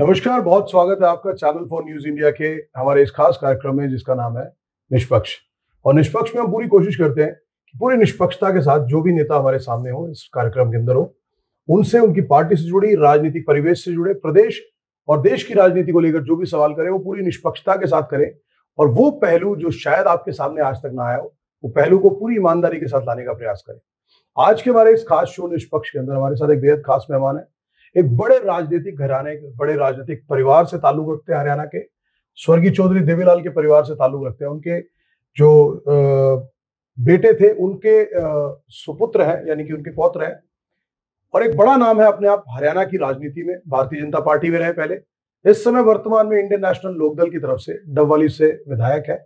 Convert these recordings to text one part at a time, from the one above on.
नमस्कार, बहुत स्वागत है आपका चैनल फॉर न्यूज इंडिया के हमारे इस खास कार्यक्रम में जिसका नाम है निष्पक्ष। और निष्पक्ष में हम पूरी कोशिश करते हैं कि पूरी निष्पक्षता के साथ जो भी नेता हमारे सामने हो, इस कार्यक्रम के अंदर हो, उनसे उनकी पार्टी से जुड़ी, राजनीतिक परिवेश से जुड़े, प्रदेश और देश की राजनीति को लेकर जो भी सवाल करें वो पूरी निष्पक्षता के साथ करें। और वो पहलू जो शायद आपके सामने आज तक ना आया हो, वो पहलू को पूरी ईमानदारी के साथ लाने का प्रयास करें। आज के हमारे इस खास शो निष्पक्ष के अंदर हमारे साथ एक बेहद खास मेहमान है। एक बड़े राजनीतिक घराने, बड़े राजनीतिक परिवार से ताल्लुक रखते हैं, हरियाणा के स्वर्गीय चौधरी देवीलाल के परिवार से ताल्लुक रखते हैं। उनके जो बेटे थे उनके सुपुत्र हैं, यानी कि उनके पौत्र हैं। और एक बड़ा नाम है अपने आप हरियाणा की राजनीति में, भारतीय जनता पार्टी में रहे पहले, इस समय वर्तमान में इंडियन नेशनल लोकदल की तरफ से डबवाली से विधायक है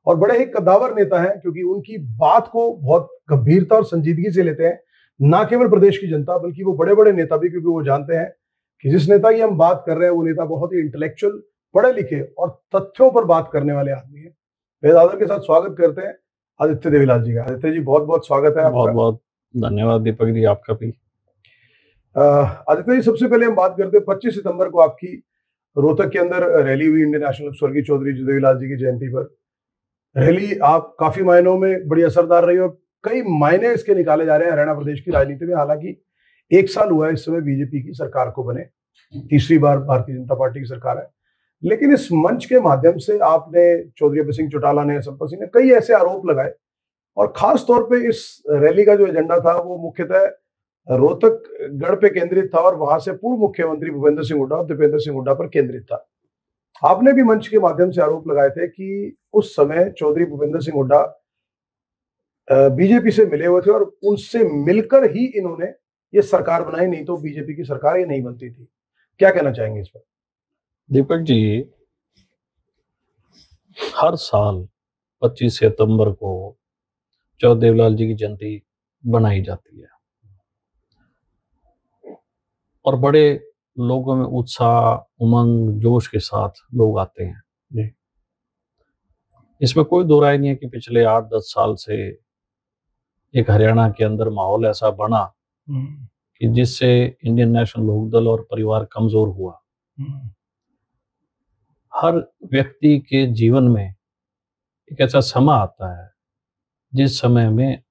और बड़े ही कद्दावर नेता हैं, क्योंकि उनकी बात को बहुत गंभीरता और संजीदगी से लेते हैं, ना केवल प्रदेश की जनता बल्कि वो बड़े बड़े नेता भी, क्योंकि वो जानते हैं कि जिस नेता की हम बात कर रहे हैं वो नेता बहुत ही इंटेलेक्चुअल, पढ़े लिखे और तथ्यों पर बात करने वाले आदमी है। बेहद आदर के साथ स्वागत करते हैं आदित्य देवीलाल जी का। आदित्य जी, बहुत बहुत स्वागत है आपका। बहुत बहुत धन्यवाद दीपक जी, आपका भी। आदित्य जी, सबसे पहले हम बात करते हैं 25 सितंबर को आपकी रोहतक के अंदर रैली हुई इंडियन नेशनल स्वर्गीय चौधरी देवीलाल जी की जयंती पर। रैली आप काफी मायनों में बड़ी असरदार रही और कई मायने इसके निकाले जा रहे हैं हरियाणा प्रदेश की राजनीति में। हालांकि 1 साल हुआ है इस समय बीजेपी की सरकार को बने, तीसरी बार भारतीय जनता पार्टी की सरकार है, लेकिन इस मंच के माध्यम से आपने, चौधरी अभय सिंह चौटाला ने, संपत सिंह ने कई ऐसे आरोप लगाए और खास तौर पे इस रैली का जो एजेंडा था वो मुख्यतः रोहतक गढ़ पे केंद्रित था और वहां से पूर्व मुख्यमंत्री भूपेंद्र सिंह हुड्डा और दीपेंद्र सिंह हुड्डा पर केंद्रित था। आपने भी मंच के माध्यम से आरोप लगाए थे कि उस समय चौधरी भूपेंद्र सिंह हुड्डा बीजेपी से मिले हुए थे और उनसे मिलकर ही इन्होंने ये सरकार बनाई, नहीं तो बीजेपी की सरकार ये नहीं बनती थी। क्या कहना चाहेंगे इस पर? दीपक जी, हर साल 25 सितंबर को चौधरी देवीलाल जी की जयंती बनाई जाती है और बड़े लोगों में उत्साह, उमंग, जोश के साथ लोग आते हैं जी। इसमें कोई दो राय नहीं है कि पिछले 8-10 साल से एक हरियाणा के अंदर माहौल ऐसा बना कि जिससे इंडियन नेशनल लोकदल और परिवार कमजोर हुआ। हर व्यक्ति के जीवन में एक ऐसा समय आता है जिस समय में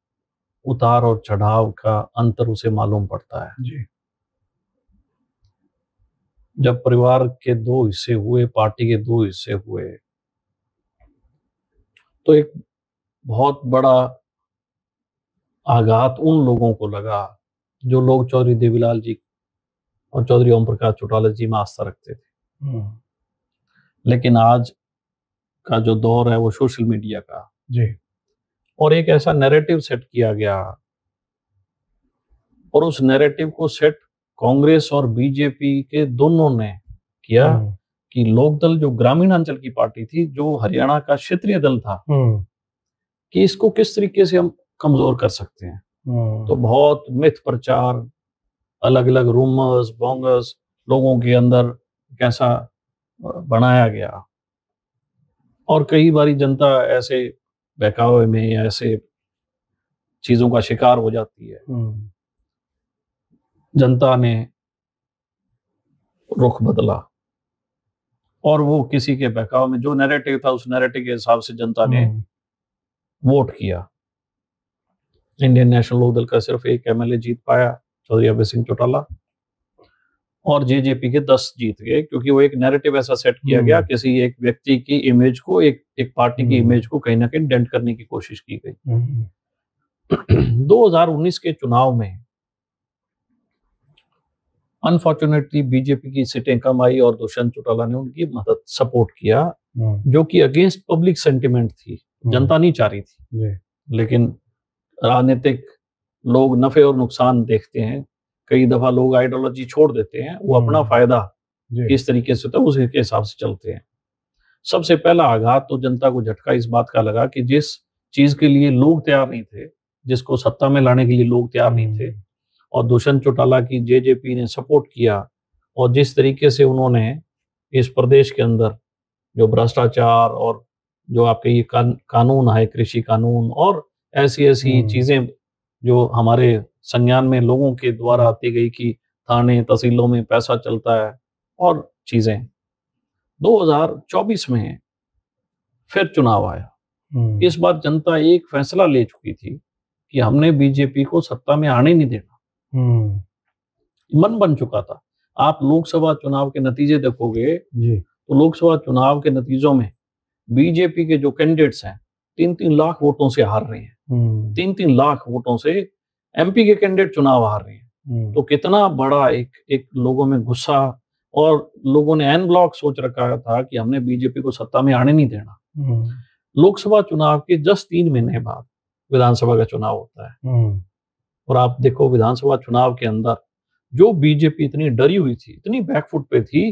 उतार और चढ़ाव का अंतर उसे मालूम पड़ता है जी। जब परिवार के 2 हिस्से हुए, पार्टी के 2 हिस्से हुए, तो एक बहुत बड़ा आघात उन लोगों को लगा जो लोग चौधरी देवीलाल जी और चौधरी ओम प्रकाश चौटाला जी में आस्था रखते थे। लेकिन आज का जो दौर है वो सोशल मीडिया का जी, और एक ऐसा नैरेटिव सेट किया गया और उस नैरेटिव को सेट कांग्रेस और बीजेपी के दोनों ने किया कि लोकदल जो ग्रामीण अंचल की पार्टी थी, जो हरियाणा का क्षेत्रीय दल था, कि इसको किस तरीके से हम कमजोर कर सकते हैं। तो बहुत मिथ प्रचार, अलग अलग रूमर्स, बोंगस लोगों के अंदर कैसा बनाया गया और कई बारी जनता ऐसे बहकावे में या ऐसे चीजों का शिकार हो जाती है। जनता ने रुख बदला और वो किसी के बहकावे में, जो नैरेटिव था उस नैरेटिव के हिसाब से जनता ने वोट किया। इंडियन नेशनल लोकदल का सिर्फ 1 एमएलए जीत पाया, चौधरी अभय सिंह चौटाला, और जेजेपी के 10 जीत गए, क्योंकि वो एक नैरेटिव ऐसा सेट किया गया, किसी एक व्यक्ति की इमेज को, एक पार्टी की इमेज को कहीं ना कहीं डेंट करने की कोशिश की गई। 2019 के चुनाव में अनफॉर्चुनेटली बीजेपी की सीटें कम आई और दुष्यंत चौटाला ने उनकी मदद, सपोर्ट किया, जो कि अगेंस्ट पब्लिक सेंटिमेंट थी, जनता नहीं चाह रही थी। लेकिन राजनीतिक लोग नफे और नुकसान देखते हैं, कई दफा लोग आइडियोलॉजी छोड़ देते हैं, वो अपना फायदा किस तरीके से होता है उसके हिसाब से चलते हैं। सबसे पहला आघात तो जनता को झटका इस बात का लगा कि जिस चीज के लिए लोग तैयार नहीं थे, जिसको सत्ता में लाने के लिए लोग तैयार नहीं थे, और दुष्यंत चौटाला की जेजेपी ने सपोर्ट किया, और जिस तरीके से उन्होंने इस प्रदेश के अंदर जो भ्रष्टाचार और जो आपके ये कानून है, कृषि कानून और ऐसी चीजें जो हमारे संज्ञान में लोगों के द्वारा आती गई कि थाने तहसीलों में पैसा चलता है, और चीजें, 2024 में फिर चुनाव आया। इस बार जनता एक फैसला ले चुकी थी कि हमने बीजेपी को सत्ता में आने नहीं देना। मन बन चुका था। आप लोकसभा चुनाव के नतीजे देखोगे जी। तो लोकसभा चुनाव के नतीजों में बीजेपी के जो कैंडिडेट्स हैं 3-3 लाख वोटों से हार रहे हैं। 3-3 लाख वोटों से एमपी के कैंडिडेट चुनाव हार रहे हैं। तो कितना बड़ा एक लोगों में गुस्सा, और लोगों ने एन ब्लॉक सोच रखा था कि हमने बीजेपी को सत्ता में आने नहीं देना। लोकसभा चुनाव के जस्ट 3 महीने बाद विधानसभा का चुनाव होता है, और आप देखो विधानसभा चुनाव के अंदर जो बीजेपी इतनी डरी हुई थी, इतनी बैकफुट पे थी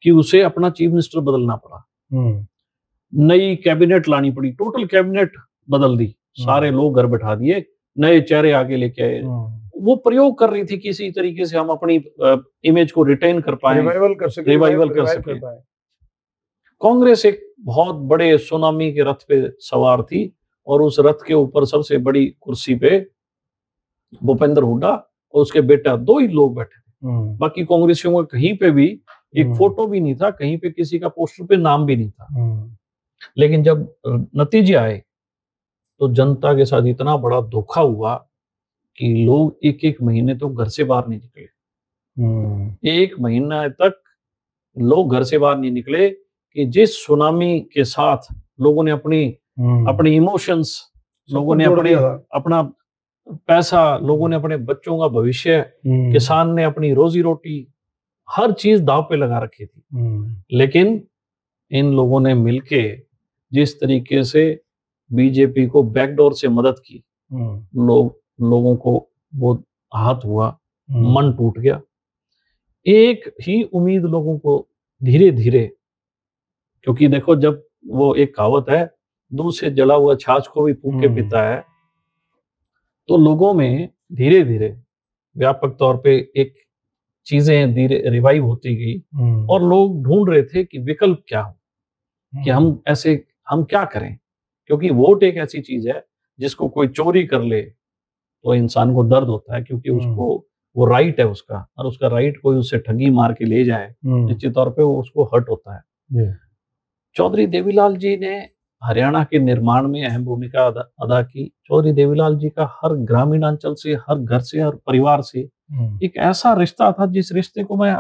कि उसे अपना चीफ मिनिस्टर बदलना पड़ा, नई कैबिनेट लानी पड़ी, टोटल कैबिनेट बदल दी, सारे लोग घर बैठा दिए, नए चेहरे आगे लेके आए। वो प्रयोग कर रही थी किसी तरीके से हम अपनी इमेज को रिटेन कर पाए, रिवाइवल कर सके। कांग्रेस एक बहुत बड़े सुनामी के रथ पे सवार थी, और उस रथ के ऊपर सबसे बड़ी कुर्सी पे भूपेंद्र हुड्डा और उसके बेटा 2 ही लोग बैठे थे। बाकी कांग्रेसियों का कहीं पे भी एक फोटो भी नहीं था, कहीं पे किसी का पोस्टर पे नाम भी नहीं था। लेकिन जब नतीजे आए तो जनता के साथ इतना बड़ा धोखा हुआ कि लोग 1-1 महीने तो घर से बाहर नहीं निकले। 1 महीना तक लोग घर से बाहर नहीं निकले कि जिस सुनामी के साथ लोगों ने अपनी इमोशंस, लोगों ने अपना पैसा, लोगों ने अपने बच्चों का भविष्य, किसान ने अपनी रोजी रोटी, हर चीज दांव पे लगा रखी थी। लेकिन इन लोगों ने मिलके जिस तरीके से बीजेपी को बैकडोर से मदद की, लोगों को वो आहत हुआ, मन टूट गया। एक ही उम्मीद लोगों को धीरे धीरे, क्योंकि देखो जब वो एक कहावत है, दूध से जला हुआ छाछ को भी फूंक के पीता है, तो लोगों में धीरे धीरे व्यापक तौर पे एक चीजें धीरे रिवाइव होती गई, और लोग ढूंढ रहे थे कि विकल्प क्या हो, कि हम क्या करें, क्योंकि वोट एक ऐसी चीज है जिसको कोई चोरी कर ले तो इंसान को दर्द होता है, क्योंकि उसको वो राइट है उसका, और उसका राइट कोई उससे ठगी मार के ले जाए, निश्चित तौर पे वो उसको हर्ट होता है। चौधरी देवीलाल जी ने हरियाणा के निर्माण में अहम भूमिका अदा की। चौधरी देवीलाल जी का हर ग्रामीण अंचल से, हर घर से, हर परिवार से एक ऐसा रिश्ता था जिस रिश्ते को मैं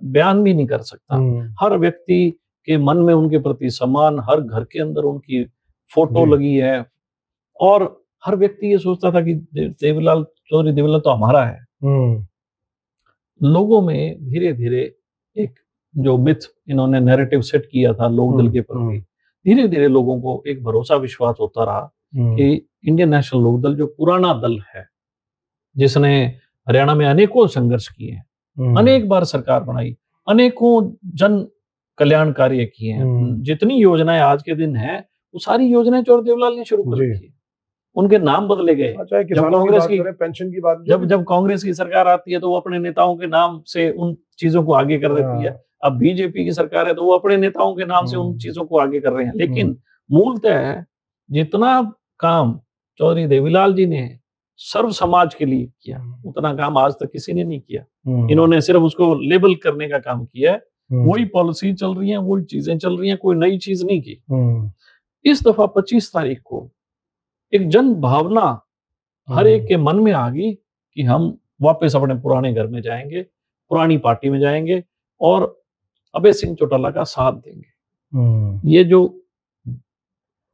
बयान भी नहीं कर सकता। हर व्यक्ति के मन में उनके प्रति सम्मान, हर घर के अंदर उनकी फोटो लगी है, और हर व्यक्ति ये सोचता था कि चौधरी देवीलाल तो हमारा है। लोगों में धीरे धीरे एक जो मिथ इन्होंने नैरेटिव सेट किया था लोकदल के प्रति, धीरे धीरे लोगों को एक भरोसा विश्वास होता रहा कि इंडियन नेशनल लोकदल जो पुराना दल है, जिसने हरियाणा में अनेकों संघर्ष किए हैं, अनेक बार सरकार बनाई, अनेकों जन कल्याण कार्य किए हैं, जितनी योजनाएं आज के दिन है वो सारी योजनाएं चौधरी देवीलाल ने शुरू कर दी। उनके नाम बदले गए। जब कांग्रेस की पेंशन की बात, जब कांग्रेस की सरकार आती है तो वो अपने नेताओं के नाम से उन चीजों को आगे कर देती है। अब बीजेपी की सरकार है तो वो अपने नेताओं के नाम से उन चीजों को आगे कर रहे हैं। लेकिन मूलतः जितना काम चौधरी देवीलाल जी ने सर्व समाज के लिए किया, उतना काम आज तक किसी ने नहीं किया। इन्होंने सिर्फ उसको लेबल करने का काम किया है। वही पॉलिसी चल रही है, वही चीजें चल रही हैं, कोई नई चीज नहीं की। इस दफा 25 तारीख को एक जन भावना हर एक के मन में आ गई कि हम वापस अपने पुराने घर में जाएंगे, पुरानी पार्टी में जाएंगे और अभय सिंह चौटाला का साथ देंगे। ये जो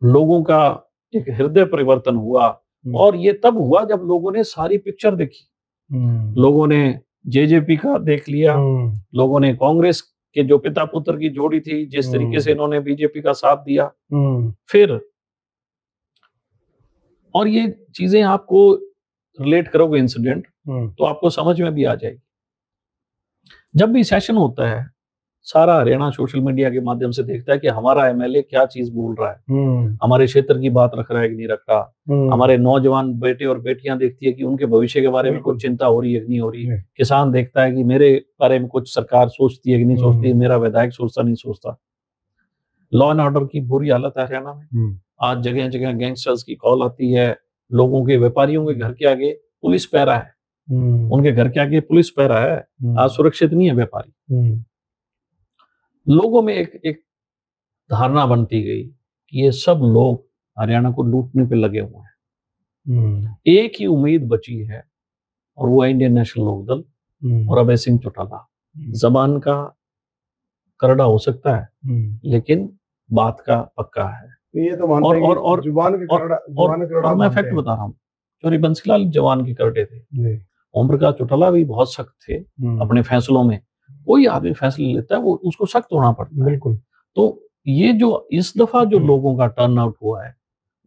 लोगों का एक हृदय परिवर्तन हुआ, और ये तब हुआ जब लोगों ने सारी पिक्चर देखी। लोगों ने जेजेपी का देख लिया, लोगों ने कांग्रेस के जो पिता पुत्र की जोड़ी थी, जिस तरीके से इन्होंने बीजेपी का साथ दिया, फिर और ये चीजें आपको रिलेट करोगे इंसिडेंट तो आपको समझ में भी आ जाएगी। जब भी सेशन होता है, सारा हरियाणा सोशल मीडिया के माध्यम से देखता है कि हमारा एमएलए क्या चीज बोल रहा है, हमारे क्षेत्र की बात रख रहा है कि नहीं रख रहा। हमारे नौजवान बेटे और बेटियां देखती है कि उनके भविष्य के बारे में कुछ चिंता हो रही है कि नहीं हो रही। किसान देखता है कि मेरे बारे में कुछ सरकार सोचती है कि नहीं सोचती, मेरा विधायक सोचता नहीं सोचता। लॉ एंड ऑर्डर की बुरी हालत है हरियाणा में। आज जगह जगह गैंगस्टर्स की कॉल आती है, लोगों के व्यापारियों के घर के आगे पुलिस पहरा है, उनके घर के आगे पुलिस पहरा है। आज सुरक्षित नहीं है व्यापारी। लोगों में एक धारणा बनती गई कि ये सब लोग हरियाणा को लूटने पे लगे हुए हैं। एक ही उम्मीद बची है और वो है इंडियन नेशनल लोकदल और अभय सिंह चौटाला। जबान का करड़ा हो सकता है, लेकिन बात का पक्का है। ये तो मानते हैं और जुबान के करड़ा। मैं फैक्ट बता रहा हूँ, चौधरी बंसीलाल जवान के करड़े थे। ओम प्रकाश चौटाला भी बहुत सख्त थे अपने फैसलों में। कोई आदमी फैसले लेता है वो उसको सख्त होना पड़ता है। बिल्कुल। तो ये जो इस दफा जो लोगों का टर्न आउट हुआ है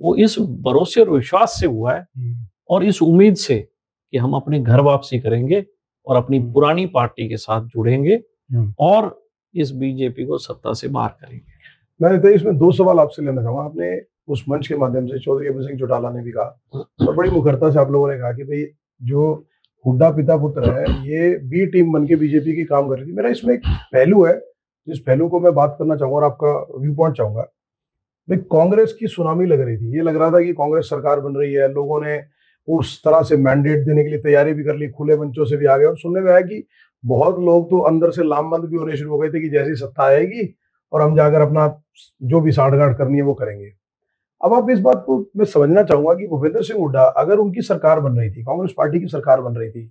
वो इस भरोसे और विश्वास से हुआ है और इस उम्मीद से कि हम अपने घर वापसी करेंगे और अपनी पुरानी पार्टी के साथ जुड़ेंगे और इस बीजेपी को सत्ता से बाहर करेंगे। मैं तो इसमें दो सवाल आपसे लेना चाहूंगा। आपने उस मंच के माध्यम से चौधरी अभय सिंह चौटाला ने भी कहा और बड़ी मुखरता से आप लोगों ने कहा कि भाई जो हुड्डा पिता पुत्र है ये बी टीम बन के बीजेपी की काम कर रही थी। मेरा इसमें एक पहलू है जिस पहलू को मैं बात करना चाहूंगा और आपका व्यू पॉइंट चाहूंगा। भाई कांग्रेस की सुनामी लग रही थी, ये लग रहा था कि कांग्रेस सरकार बन रही है, लोगों ने उस तरह से मैंडेट देने के लिए तैयारी भी कर ली, खुले मंचों से भी आ गए और सुनने में आया कि बहुत लोग तो अंदर से लामबंद भी होने शुरू हो गए थे कि जैसी सत्ता आएगी और हम जाकर अपना जो भी साठगांठ करनी है वो करेंगे। अब आप इस बात को मैं समझना चाहूंगा कि भूपेंद्र सिंह हुड्डा अगर उनकी सरकार बन रही थी, कांग्रेस पार्टी की सरकार बन रही थी,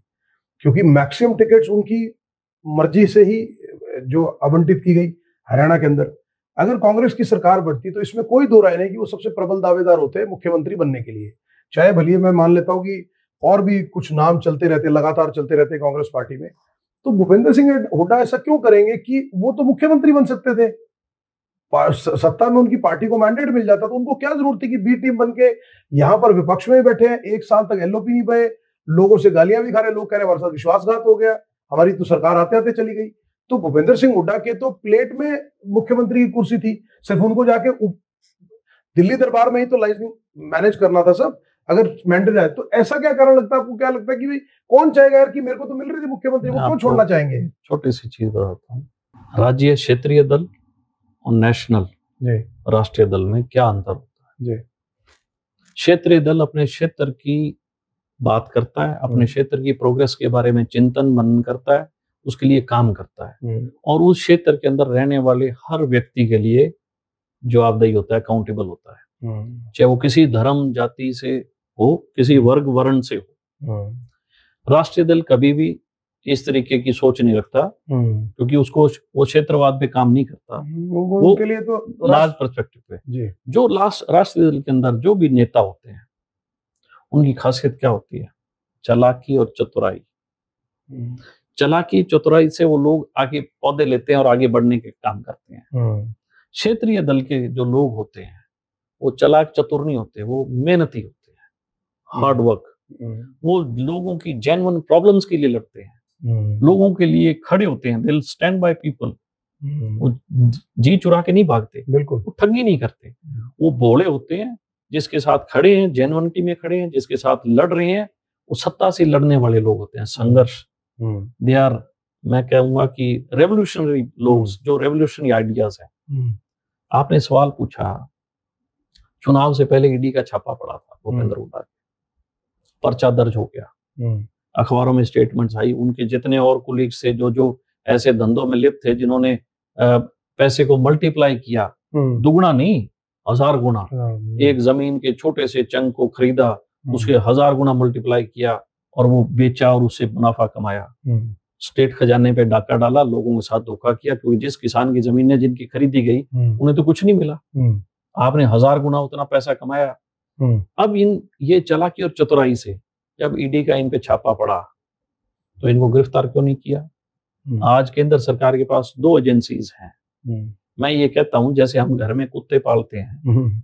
क्योंकि मैक्सिमम टिकट्स उनकी मर्जी से ही जो आवंटित की गई हरियाणा के अंदर, अगर कांग्रेस की सरकार बढ़ती तो इसमें कोई दो राय नहीं कि वो सबसे प्रबल दावेदार होते हैं मुख्यमंत्री बनने के लिए। चाहे भले मैं मान लेता हूँ कि और भी कुछ नाम चलते रहते, लगातार चलते रहते कांग्रेस पार्टी में, तो भूपेंद्र सिंह हुड्डा ऐसा क्यों करेंगे कि वो तो मुख्यमंत्री बन सकते थे, सत्ता में उनकी पार्टी को मैंडेट मिल जाता, तो उनको क्या जरूरत थी कि बी टीम बन के यहाँ पर विपक्ष में बैठे हैं, एक साल तक एलओपी नहीं पाए, लोगों से गालियां भी खा रहे, लोग कह रहे हमारे साथ विश्वासघात हो गया, हमारी तो सरकार आते आते चली गई। तो भूपेंद्र सिंह हुड्डा के तो प्लेट में मुख्यमंत्री की कुर्सी थी, सिर्फ उनको जाके दिल्ली दरबार में ही तो लाइसेंस मैनेज करना था सब। अगर मैंडेट है तो ऐसा क्या कारण लगता है आपको, क्या लगता है कि भाई कौन चाहेगा यार कि मेरे को तो मिल रही थी मुख्यमंत्री, वो क्यों छोड़ना चाहेंगे? छोटी सी चीज बताता हूँ, राज्य क्षेत्रीय दल और नेशनल राष्ट्रीय दल में क्या अंतर होता है। क्षेत्रीय दल अपने क्षेत्र की बात करता है, अपने क्षेत्र की प्रोग्रेस के बारे में चिंतन मनन करता है, उसके लिए काम करता है और उस क्षेत्र के अंदर रहने वाले हर व्यक्ति के लिए जवाबदेही होता है, अकाउंटेबल होता है, चाहे वो किसी धर्म जाति से हो, किसी वर्ग वर्ण से हो। राष्ट्रीय दल कभी भी इस तरीके की सोच नहीं रखता क्योंकि उसको वो क्षेत्रवाद पे काम नहीं करता, वो के लिए तो लार्ज पर्सपेक्टिव पे। जो राष्ट्रीय दल के अंदर जो भी नेता होते हैं उनकी खासियत क्या होती है? चालाकी और चतुराई। चालाकी चतुराई से वो लोग आगे पौधे लेते हैं और आगे बढ़ने के काम करते हैं। क्षेत्रीय दल के जो लोग होते हैं वो चालाक चतुर नहीं होते, वो मेहनती होते हैं, हार्ड वर्क। वो लोगों की जेन्युइन प्रॉब्लम्स के लिए लड़ते हैं, लोगों के लिए खड़े होते हैं, दिल स्टैंड बाय पीपल। वो जी चुरा के नहीं भागते, बिल्कुल, वो ठगी नहीं करते, वो भोले होते हैं, जिसके साथ खड़े हैं, जेन्युइनिटी में खड़े हैं, जिसके साथ लड़ रहे हैं, वो सत्ता से लड़ने वाले लोग होते हैं। संघर्ष, दे आर, मैं कहूंगा कि रेवोल्यूशनरी लोग, जो रेवोल्यूशनरी आइडियाज है। आपने सवाल पूछा, चुनाव से पहले ईडी का छापा पड़ा था भूपेंद्र हुड्डा, पर्चा दर्ज हो गया, अखबारों में स्टेटमेंट्स आई, उनके जितने और कुलीग्स से जो ऐसे धंधों में लिप्त थे जिन्होंने पैसे को मल्टीप्लाई किया, दुगुना नहीं 1000 गुना, एक जमीन के छोटे से चंक को खरीदा, उसके 1000 गुना मल्टीप्लाई किया और वो बेचा और उससे मुनाफा कमाया। स्टेट खजाने पे डाका डाला, लोगों के साथ धोखा किया, क्योंकि जिस किसान की जमीन जिनकी खरीदी गई उन्हें तो कुछ नहीं मिला, आपने 1000 गुना उतना पैसा कमाया। अब ये चालाकी और चतुराई से जब ईडी का इन पे छापा पड़ा तो इनको गिरफ्तार क्यों नहीं किया? आज केंद्र सरकार के पास 2 एजेंसीज हैं। मैं ये कहता हूं जैसे हम घर में कुत्ते पालते हैं,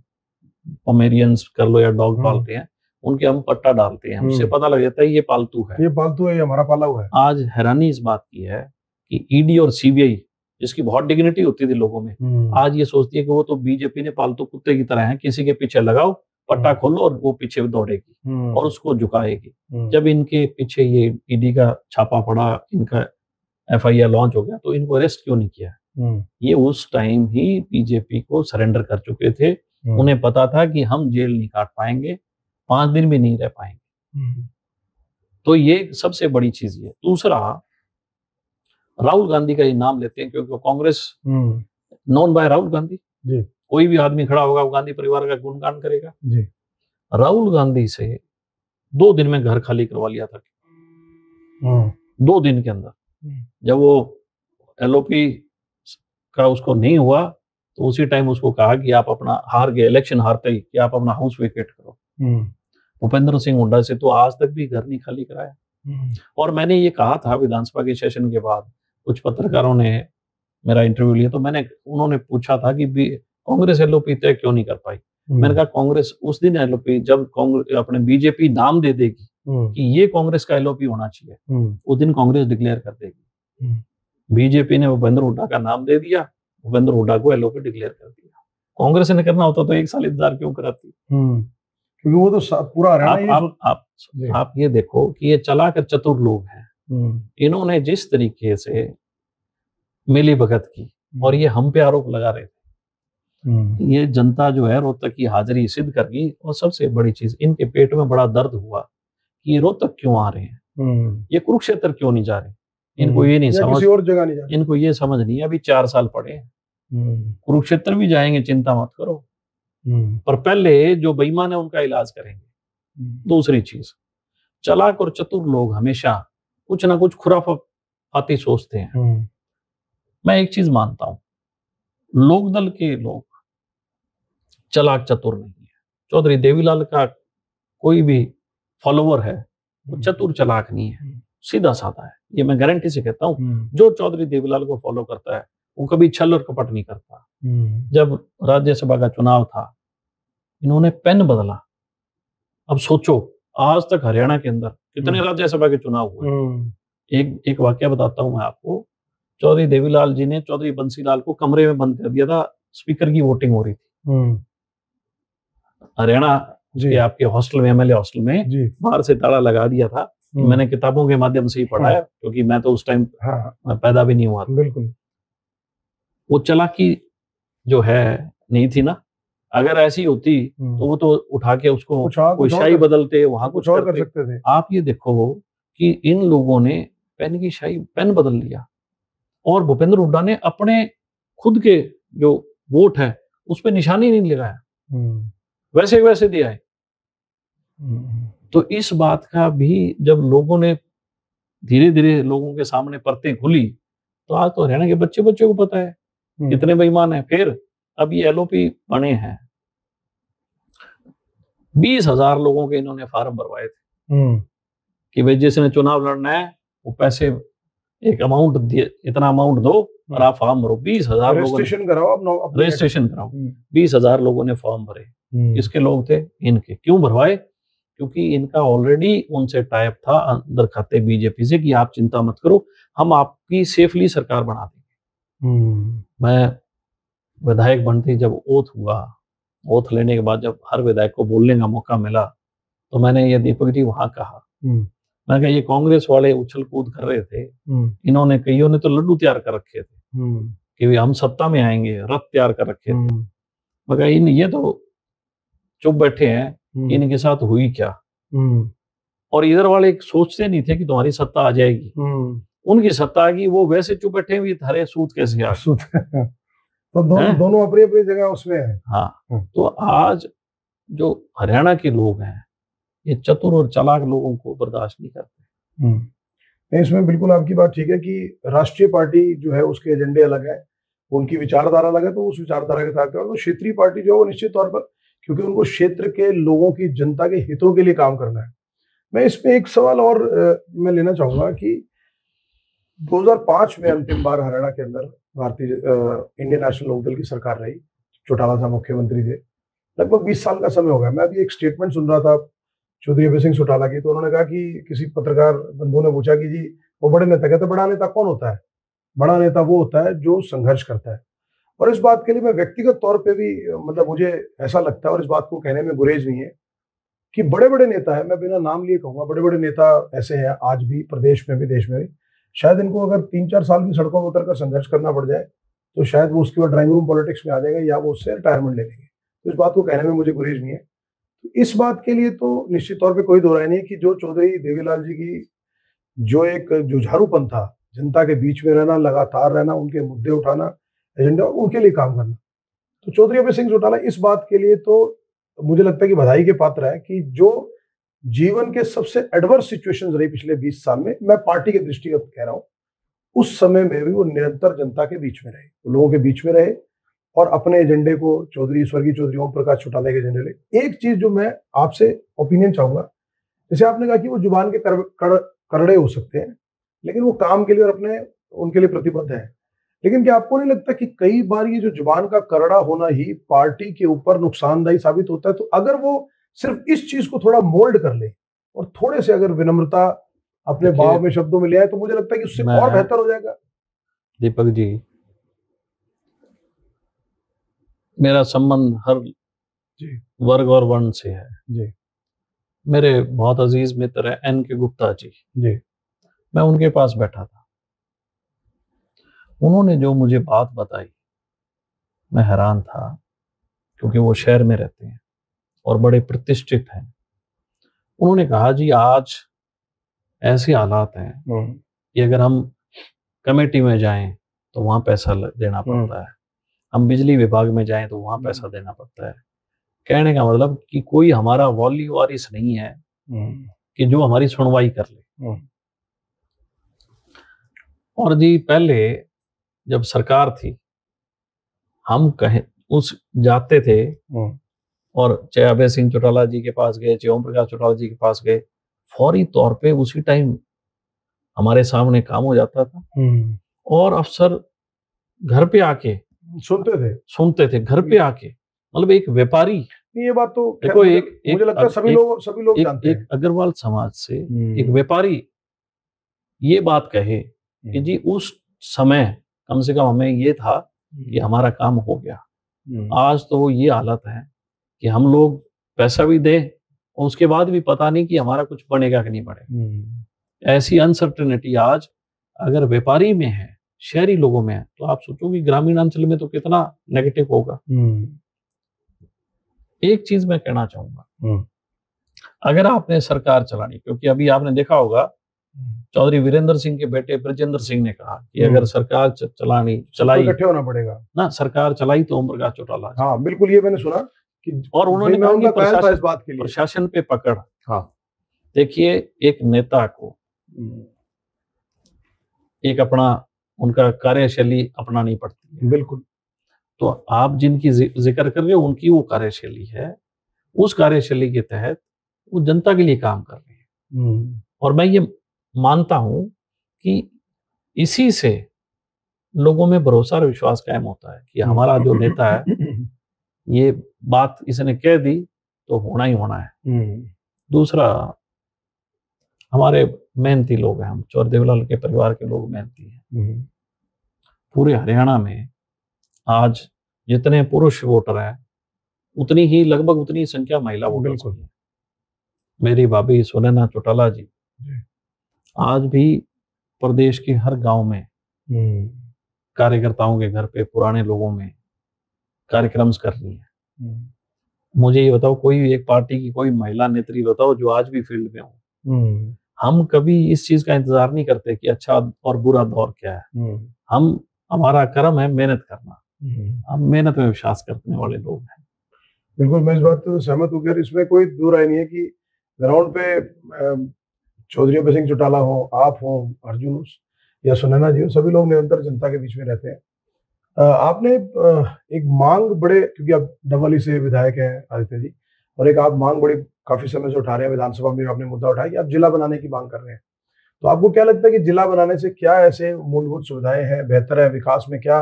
पोमेरियंस कर लो या डॉग पालते हैं, उनके हम पट्टा डालते हैं, उससे पता लग जाता है ये पालतू है, ये हमारा पाला हुआ है। आज हैरानी इस बात की है कि ईडी और सीबीआई, जिसकी बहुत डिग्निटी होती थी लोगों में, आज ये सोचती है कि वो तो बीजेपी ने पालतू कुत्ते की तरह है, किसी के पीछे लगाओ, पट्टा खोलो और वो पीछे दौड़ेगी और उसको झुकाएगी। जब इनके पीछे ये ईडी का छापा पड़ा, इनका एफआईआर लॉन्च हो गया, तो इनको अरेस्ट क्यों नहीं किया? ये उस टाइम ही बीजेपी को सरेंडर कर चुके थे, उन्हें पता था कि हम जेल नहीं काट पाएंगे, 5 दिन भी नहीं रह पाएंगे। तो ये सबसे बड़ी चीज है। दूसरा, राहुल गांधी का ही नाम लेते हैं क्योंकि कांग्रेस नॉन बाय राहुल गांधी जी। कोई भी आदमी खड़ा होगा वो गांधी परिवार का गुणगान करेगा जी। राहुल गांधी से 2 दिन में घर खाली करवा लिया था 2 दिन के अंदर। जब वो एलओपी का उसको नहीं हुआ तो उसी टाइम उसको कहा कि आप अपना हार गए इलेक्शन हारते ही कि आप अपना हाउस वेकेट करो। भूपेंद्र सिंह हुड्डा से तो आज तक भी घर नहीं खाली कराया। और मैंने ये कहा था विधानसभा के सेशन के बाद, कुछ पत्रकारों ने मेरा इंटरव्यू लिया तो उन्होंने पूछा था कि कांग्रेस एलओपी तय क्यों नहीं कर पाई। मैंने कहा कांग्रेस उस दिन एलओपी जब कांग्रेस अपने बीजेपी नाम दे देगी कि ये कांग्रेस का एलओपी होना चाहिए उस दिन कांग्रेस डिक्लेयर कर देगी। बीजेपी ने भूपेंद्र हुड्डा का नाम दे दिया, भूपेंद्र हुड्डा को एलओपी डिक्लेयर कर दिया। कांग्रेस ने करना होता तो 1 साल इंतजार क्यों कराती? क्योंकि वो तो पूरा आप ये देखो कि ये चलाकर चतुर लोग हैं। इन्होंने जिस तरीके से मिली भगत की और ये हम पे आरोप लगा रहे थे, ये जनता जो है रोहतक की हाजिरी सिद्ध कर गई। और सबसे बड़ी चीज इनके पेट में बड़ा दर्द हुआ कि ये रोहतक क्यों आ रहे हैं, ये कुरुक्षेत्र क्यों नहीं जा रहे। इनको ये नहीं समझ, किसी और जगह नहीं जा रहे। इनको ये समझ नहीं है अभी 4 साल पड़े हैं, कुरुक्षेत्र भी जाएंगे चिंता मत करो, पर पहले जो बेईमान है उनका इलाज करेंगे। दूसरी चीज, चालाक और चतुर लोग हमेशा कुछ ना कुछ खुराफाती सोचते हैं। मैं एक चीज मानता हूं, लोकदल के लोग चालाक चतुर नहीं है। चौधरी देवीलाल का कोई भी फॉलोवर है वो चतुर चालाक नहीं है, सीधा साधा है। ये मैं गारंटी से कहता हूँ। जो चौधरी देवीलाल को फॉलो करता है वो कभी छल और कपट नहीं करता। जब राज्यसभा का चुनाव था इन्होंने पेन बदला। अब सोचो आज तक हरियाणा के अंदर कितने राज्यसभा के चुनाव हुए। एक वाक्य बताता हूं मैं आपको। चौधरी देवीलाल जी ने चौधरी बंसीलाल को कमरे में बंद कर दिया था, स्पीकर की वोटिंग हो रही थी हरियाणा के आपके हॉस्टल में, एमएलए हॉस्टल में बाहर से ताला लगा दिया था। मैंने किताबों के माध्यम से ही पढ़ा है क्योंकि मैं तो उस टाइम पैदा भी नहीं हुआ था। बिल्कुल वो चालाकी जो है नहीं थी ना। अगर ऐसी होती तो वो तो उठा के उसको कोई शाही बदलते, वहां कुछ और कर सकते थे। आप ये देखो कि इन लोगों ने पेन बदल लिया और भूपेंद्र हुड्डा ने अपने खुद के जो वोट है उस पर निशानी नहीं लगाया, वैसे दिया है। तो इस बात का भी जब लोगों ने धीरे धीरे लोगों के सामने परतें खुली तो आज तो हरियाणा के बच्चे को पता है कितने बेईमान है। फिर अब ये एलओपी बने हैं, 20,000 लोगों के इन्होंने फार्म भरवाए थे कि भाई जिसने चुनाव लड़ना है वो पैसे एक अमाउंट दिए, इतना अमाउंट दो और आप फॉर्म भरो। 20,000 लोगों ने रजिस्ट्रेशन कराओ। 20,000 लोगों ने फॉर्म भरे। किसके लोग थे? इनके। क्यों भरवाए? क्योंकि इनका ऑलरेडी उनसे टाइप था अंदर खाते बीजेपी से कि आप चिंता मत करो, हम आपकी सेफली सरकार बना देंगे। मैं विधायक बनते जब ओथ हुआ, ओथ लेने के बाद जब हर विधायक को बोलने का मौका मिला तो मैंने ये दीपक जी वहां कहा, मैंने कहा ये कांग्रेस वाले उछल कूद कर रहे थे, इन्होंने कईयों ने तो लड्डू तैयार कर रखे थे कि हम सत्ता में आएंगे, रथ तैयार कर रखे थे। मगर ये तो चुप बैठे हैं, इनके साथ हुई क्या। और इधर वाले सोचते नहीं थे कि तुम्हारी सत्ता आ जाएगी, उनकी सत्ता आ गई, वो वैसे चुप बैठे हुए हरे सूद कैसे आ गए। तो दोनों अपनी अपनी जगह उसमें है। हाँ, तो आज जो हरियाणा के लोग हैं ये चतुर और चालाक लोगों को बर्दाश्त नहीं करते। इसमें बिल्कुल आपकी बात ठीक है कि राष्ट्रीय पार्टी जो है उसके एजेंडे अलग है, उनकी विचारधारा अलग है, तो उस विचारधारा के साथ तो क्षेत्रीय पार्टी जो है वो निश्चित तौर पर, क्योंकि उनको क्षेत्र के लोगों की, जनता के हितों के लिए काम करना है। मैं इसमें एक सवाल और मैं लेना चाहूंगा कि 2005 में अंतिम बार हरियाणा के अंदर भारतीय इंडियन नेशनल लोकदल की सरकार रही, चौटाला साहब मुख्यमंत्री थे। लगभग 20 साल का समय हो गया। मैं अभी एक स्टेटमेंट सुन रहा था चौधरी अभय सिंह चौटाला की, तो उन्होंने कहा कि किसी पत्रकार बंधु ने पूछा कि जी वो बड़े नेता, कहते बड़ा नेता कौन होता है? बड़ा नेता वो होता है जो संघर्ष करता है। और इस बात के लिए मैं व्यक्तिगत तौर पे भी, मतलब मुझे ऐसा लगता है और इस बात को कहने में गुरेज नहीं है कि बड़े बड़े नेता है, मैं बिना नाम लिए कहूंगा, बड़े बड़े नेता ऐसे हैं आज भी प्रदेश में भी देश में भी, शायद इनको अगर 3-4 साल भी सड़कों में उतरकर संघर्ष करना पड़ जाए तो शायद वो उसके बाद ड्राइंग रूम पॉलिटिक्स में आ जाएगा या वो उससे रिटायरमेंट ले लेंगे। तो इस बात को कहने में मुझे गुरेज नहीं है। तो इस बात के लिए तो निश्चित तौर पे कोई दो राय नहीं है कि जो चौधरी देवीलाल जी की जो एक जुझारूपन था जनता के बीच में रहना, लगातार रहना, उनके मुद्दे उठाना, एजेंडा उनके लिए काम करना। तो चौधरी अभय सिंह चौटाला इस बात के लिए तो मुझे लगता है कि बधाई के पात्र है कि जो जीवन के सबसे एडवर्स सिचुएशंस रही पिछले 20 साल में, मैं पार्टी के दृष्टिगत कह रहा हूं, उस समय में भी वो निरंतर जनता के बीच में रहे, लोगों के बीच में रहे और अपने एजेंडे को स्वर्गीय चौधरी ओम प्रकाश चौटाला के एजेंडे ले। एक चीज जो मैं आपसे ओपिनियन चाहूंगा, जैसे आपने कहा कि वो जुबान के करड़े हो सकते हैं, लेकिन वो काम के लिए और अपने उनके लिए प्रतिबद्ध है। लेकिन क्या आपको नहीं लगता कि कई बार ये जो जुबान का करड़ा होना ही पार्टी के ऊपर नुकसानदायी साबित होता है? तो अगर वो सिर्फ इस चीज को थोड़ा मोल्ड कर ले और थोड़े से अगर विनम्रता अपने भाव में, शब्दों में ले आए, तो मुझे लगता है कि उससे और बेहतर हो जाएगा। दीपक जी, मेरा संबंध हर वर्ग और वर्ण से है जी। मेरे बहुत अजीज मित्र है एन के गुप्ता जी, मैं उनके पास बैठा था, उन्होंने जो मुझे बात बताई मैं हैरान था, क्योंकि वो शहर में रहते हैं और बड़े प्रतिष्ठित हैं। उन्होंने कहा जी आज ऐसे हालात हैं कि अगर हम कमेटी में जाएं तो वहां पैसा देना पड़ता है, हम बिजली विभाग में जाएं तो वहां पैसा देना पड़ता है। कहने का मतलब कि कोई हमारा वाली वारिस नहीं है कि जो हमारी सुनवाई कर ले। और जी पहले जब सरकार थी, हम कहें उस जाते थे और चाहे अभय सिंह चौटाला जी के पास गए, चाहे ओम प्रकाश चौटाला जी के पास गए, फौरी तौर पे उसी टाइम हमारे सामने काम हो जाता था और अफसर घर पे आके सुनते थे घर पे आके। मतलब एक व्यापारी, ये बात तो देखो मुझे लगता है सभी लोग जानते हैं। एक अग्रवाल समाज से एक व्यापारी ये बात कहे कि जी उस समय कम से कम हमें ये था कि हमारा काम हो गया। आज तो ये हालत है कि हम लोग पैसा भी दें और उसके बाद भी पता नहीं कि हमारा कुछ बनेगा कि नहीं बनेगा। ऐसी अनसर्टेनिटी आज अगर व्यापारी में है, शहरी लोगों में है, तो आप सोचो कि ग्रामीण अंचल में तो कितना नेगेटिव होगा। एक चीज मैं कहना चाहूंगा, अगर आपने सरकार चलानी, क्योंकि अभी आपने देखा होगा चौधरी वीरेंद्र सिंह के बेटे ब्रजेंद्र सिंह ने कहा कि अगर सरकार चलाई इकट्ठे होना पड़ेगा ना, सरकार चलाई तो ओम प्रकाश चौटाला। हाँ बिल्कुल, ये मैंने सुना कि और उन्होंने कहा कि इस बात के लिए प्रशासन पे पकड़। हाँ देखिए, एक नेता को एक अपना उनका कार्यशैली अपनानी पड़ती है। बिल्कुल। तो आप जिनकी जिक्र कर रहे हो उनकी वो कार्यशैली है, उस कार्यशैली के तहत वो जनता के लिए काम कर रहे हैं। और मैं ये मानता हूं कि इसी से लोगों में भरोसा और विश्वास कायम होता है कि हमारा जो नेता है, ये बात इसने कह दी तो होना ही होना है। दूसरा, हमारे मेहनती लोग हैं, हम चौधरी देवीलाल के परिवार के लोग मेहनती हैं। पूरे हरियाणा में आज जितने पुरुष वोटर हैं उतनी ही लगभग उतनी संख्या महिला वोटर है। मेरी भाभी सुनैना चौटाला जी आज भी प्रदेश के हर गांव में कार्यकर्ताओं के घर पे, पुराने लोगों में कार्यक्रम कर रही है। मुझे ये बताओ, कोई एक पार्टी की कोई महिला नेत्री बताओ जो आज भी फील्ड में हो। हम कभी इस चीज का इंतजार नहीं करते कि अच्छा और बुरा दौर क्या है। हमारा कर्म है मेहनत करना, हम मेहनत में विश्वास करने वाले लोग हैं। बिल्कुल, मैं इस बात से सहमत हूँ। इसमें कोई दो राय नहीं है कि ग्राउंड पे चौधरी अभय सिंह चौटाला हो, आप हो, अर्जुन या सुनैना जी हो, सभी लोग निरंतर जनता के बीच में रहते हैं। आपने एक मांग बड़े, क्योंकि आप डबवाली से विधायक हैं आदित्य जी, और एक आप मांग बड़ी काफी समय से उठा रहे हैं, विधानसभा में आपने मुद्दा उठाया कि आप जिला बनाने की मांग कर रहे हैं। तो आपको क्या लगता है कि जिला बनाने से क्या ऐसे मूलभूत सुविधाएं हैं, बेहतर है, विकास में क्या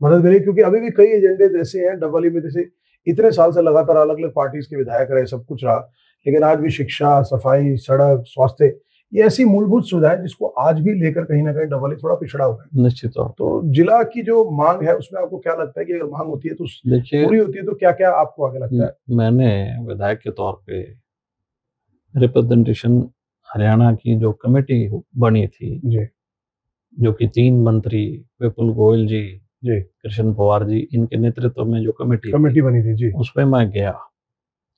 मदद मिलेगी? क्योंकि अभी भी कई एजेंडे ऐसे हैं डबवाली में, जैसे इतने साल से लगातार अलग अलग पार्टीज के विधायक रहे, सब कुछ रहा, लेकिन आज भी शिक्षा, सफाई, सड़क, स्वास्थ्य, ये ऐसी मूलभूत सुविधाएं जिसको आज भी लेकर कहीं ना कहीं डबवाली थोड़ा पिछड़ा हुआ है। निश्चित तौर। तो जिला की जो मांग है उसमें आपको क्या लगता है कि अगर मांग होती है तो पूरी होती है तो क्या क्या आपको आगे लगता है? मैंने विधायक के तौर पे रिप्रेजेंटेशन हरियाणा की जो कमेटी बनी थी जी, जो कि 3 मंत्री विपुल गोयल जी, कृष्ण पवार जी, इनके नेतृत्व में जो कमेटी बनी थी जी, उसमें मैं गया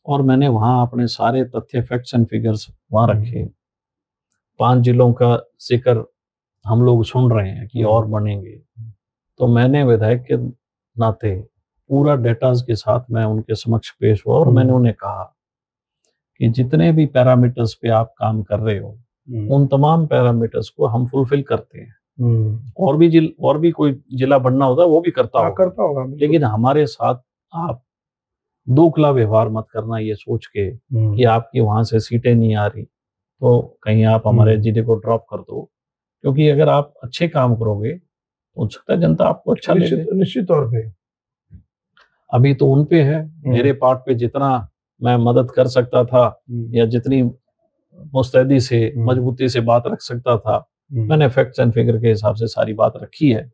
और मैंने वहां अपने सारे तथ्य, फैक्ट्स एंड फिगर्स वहां रखे। 5 जिलों का जिक्र हम लोग सुन रहे हैं कि और बनेंगे, तो मैंने विधायक के नाते पूरा डेटाज के साथ मैं उनके समक्ष पेश हुआ और मैंने उन्हें कहा कि जितने भी पैरामीटर्स पे आप काम कर रहे हो उन तमाम पैरामीटर्स को हम फुलफिल करते हैं। और भी कोई जिला बनना होता है वो भी करता होगा, लेकिन हमारे साथ आप दोखला व्यवहार मत करना ये सोच के कि आपकी वहां से सीटें नहीं आ रही तो कहीं आप हमारे जिले को ड्रॉप कर दो, क्योंकि अगर आप अच्छे काम करोगे तो हो सकता है जनता आपको अच्छा ले। निश्चित तौर पे अभी तो उन पे है, मेरे पार्ट पे जितना मैं मदद कर सकता था या जितनी मुस्तैदी से मजबूती से बात रख सकता था मैंने फैक्ट्स एंड फिगर के हिसाब से सारी बात रखी है।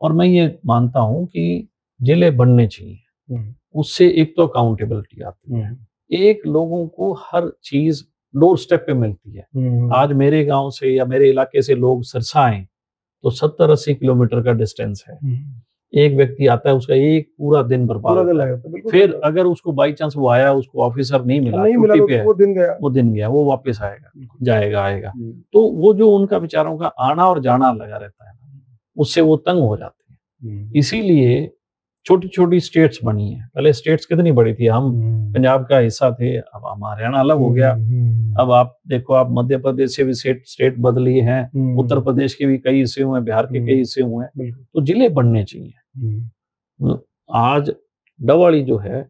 और मैं ये मानता हूं कि जिले बनने चाहिए, उससे एक तो अकाउंटेबिलिटी आती है, एक लोगों को हर चीज डोर स्टेप पे मिलती है। आज मेरे गांव से या मेरे इलाके से लोग सिरसा आए तो 70-80 किलोमीटर का डिस्टेंस है, एक व्यक्ति आता है उसका एक पूरा दिन बर्बाद होता है। फिर अगर उसको बाई चांस वो आया उसको ऑफिसर नहीं मिला तो वो दिन गया, वो वापस आएगा तो वो जो उनका बेचारों का आना और जाना लगा रहता है उससे वो तंग हो जाते हैं। इसीलिए छोटी छोटी स्टेट्स बनी है। पहले स्टेट्स कितनी बड़ी थी, हम पंजाब का हिस्सा थे, अब हम हरियाणा अलग हो गया। अब आप देखो, आप मध्य प्रदेश से भी स्टेट बदली है, उत्तर प्रदेश के भी कई हिस्से हुए हैं, बिहार के कई हिस्से हुए हैं, तो जिले बनने चाहिए। आज डवाड़ी जो है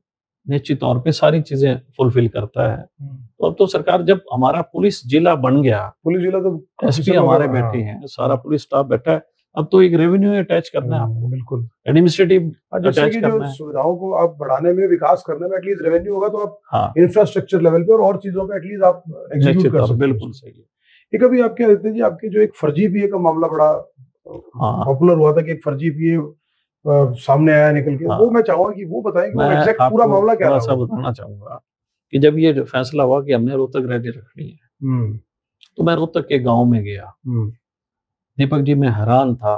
निश्चित तौर पे सारी चीजें फुलफिल करता है। तो अब तो सरकार, जब हमारा पुलिस जिला बन गया, पुलिस जिला तो एसपी हमारे बैठे हैं, सारा पुलिस स्टाफ बैठा है, अब तो एक रेवेन्यू अटैच करना है आपको, बिल्कुल एडमिनिस्ट्रेटिव अटैच करना है। सुविधाओं को आप बढ़ाने में, विकास करने में एटलीस्ट रेवेन्यू होगा तो आप इंफ्रास्ट्रक्चर लेवल पे और चीजों पे एटलीस्ट आप एग्जीक्यूट कर सकते हैं। बिल्कुल सही है। एक अभी आप क्या कहते हैं जी, आपके जो एक फर्जी पीए का मामला बड़ा पॉपुलर हुआ था कि एक फर्जी पीए सामने आया निकल के, वो मैं चाहूंगा कि वो बताएं कि एग्जैक्ट पूरा मामला क्या है। बताना चाहूंगा कि जब ये फैसला हुआ कि हमने रोहतक रैली रखनी है तो मैं रोहतक के गाँव में गया। दीपक जी, मैं हैरान था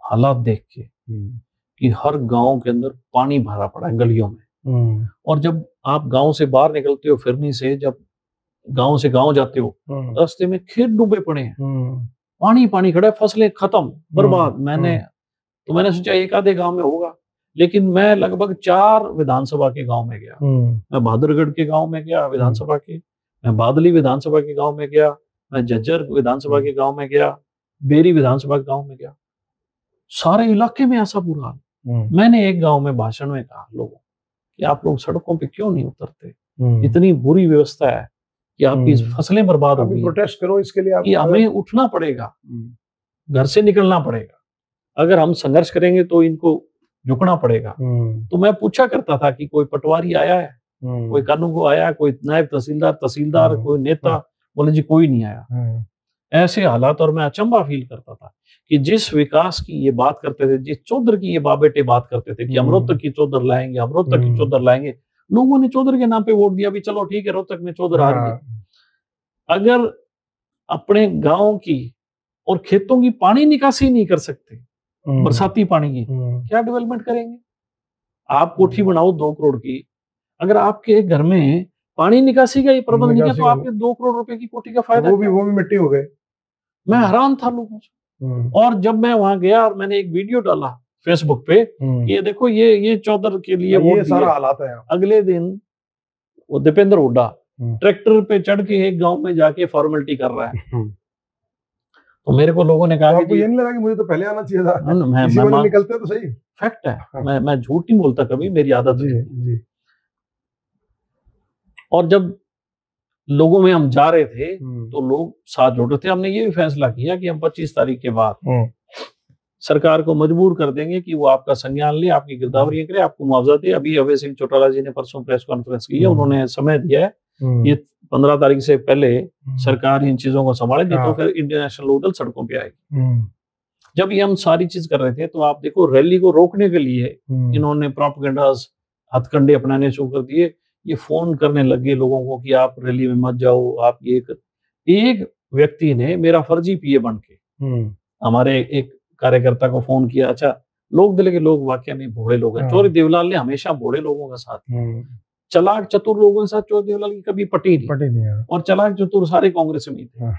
हालात देख के कि हर गांव के अंदर पानी भरा पड़ा है गलियों में, और जब आप गांव से बाहर निकलते हो फिरनी से, जब गांव से गांव जाते हो रास्ते में खेत डूबे पड़े हैं, पानी पानी खड़ा है, फसलें खत्म, बर्बाद। मैंने सोचा एक आधे गांव में होगा, लेकिन मैं लगभग 4 विधानसभा के गांव में गया। मैं बहादुरगढ़ के गांव में गया विधानसभा के, मैं बादली विधानसभा के गांव में गया, मैं झज्जर विधानसभा के गांव में गया, बेरी विधानसभा के गांव में गया। सारे इलाके में ऐसा बुरा हाल। मैंने एक गांव में भाषण में कहा लोगों कि आप लोग सड़कों पे क्यों नहीं उतरते, इतनी बुरी व्यवस्था है कि आपकी फसलें बर्बाद हो गई, प्रोटेस्ट करो इसके लिए, कि हमें उठना पड़ेगा, घर से निकलना पड़ेगा, अगर हम संघर्ष करेंगे तो इनको झुकना पड़ेगा। तो मैं पूछा करता था कि कोई पटवारी आया है, कोई कानून आया, कोई नायब तहसीलदार, कोई नेता, बोले जी कोई नहीं आया। ऐसे हालात, और मैं अचंभा फील करता था कि जिस विकास की ये बात करते थे, जिस चौधर की ये बाप बेटे बात करते थे कि हम रोहतक की चौधर लाएंगे, हम रोहतक की चौधर लाएंगे, लोगों ने चौधर के नाम पे वोट दिया, भी चलो ठीक है रोहतक में चौधर आ रही है। अगर अपने गांव की और खेतों की पानी निकासी नहीं कर सकते, बरसाती पानी की, क्या डेवलपमेंट करेंगे? आप कोठी बनाओ 2 करोड़ की, अगर आपके घर में पानी निकासी का ये प्रबंध नहीं किया तो आपके 2 करोड़ रुपए की कोठी का फायदा, वो भी मिट्टी हो गए। मैं हैरान था लोगों से। और जब मैं वहां गया और मैंने एक वीडियो डाला फेसबुक पे कि ये देखो ये चौधर के लिए ये सारा हालात है। अगले दिन वो दीपेंद्र हुड्डा ट्रैक्टर पे चढ़ के एक गांव में जाके फॉर्मेलिटी कर रहा है। तो मेरे को लोगों ने कहा आपको ये नहीं लगा कि मुझे तो पहले आना चाहिए था? मैं निकलते तो सही, फैक्ट है, मैं झूठ नहीं बोलता कभी, मेरी आदत है। और जब लोगों में हम जा रहे थे तो लोग साथ जुड़ रहे थे। हमने ये भी फैसला किया कि हम 25 तारीख के बाद सरकार को मजबूर कर देंगे कि वो आपका संज्ञान ले, आपकी गिरदावरी करे, आपको मुआवजा दे। अभी अभय सिंह चौटाला जी ने परसों प्रेस कॉन्फ्रेंस की है, उन्होंने समय दिया है, ये 15 तारीख से पहले सरकार इन चीजों को संभालेगी, तो फिर इंडियन नेशनल नोडल सड़कों पे आएगी। जब ये हम सारी चीज कर रहे थे तो आप देखो रैली को रोकने के लिए इन्होंने प्रोपेगेंडास, हथकंडे अपनाने शुरू कर दिए। ये फोन करने लगे लोगों को कि आप रैली में मत जाओ, आप ये एक व्यक्ति ने मेरा फर्जी पीए बन के हमारे एक कार्यकर्ता को फोन किया। अच्छा, लोक दल के लोग वाकई में भोले लोग हैं। चौधरी देवलाल ने हमेशा भोले लोगों का साथ, चलाक चतुर लोगों के साथ चौधरी देवलाल की कभी पटी नहीं, और चलाक चतुर सारे कांग्रेस में थे।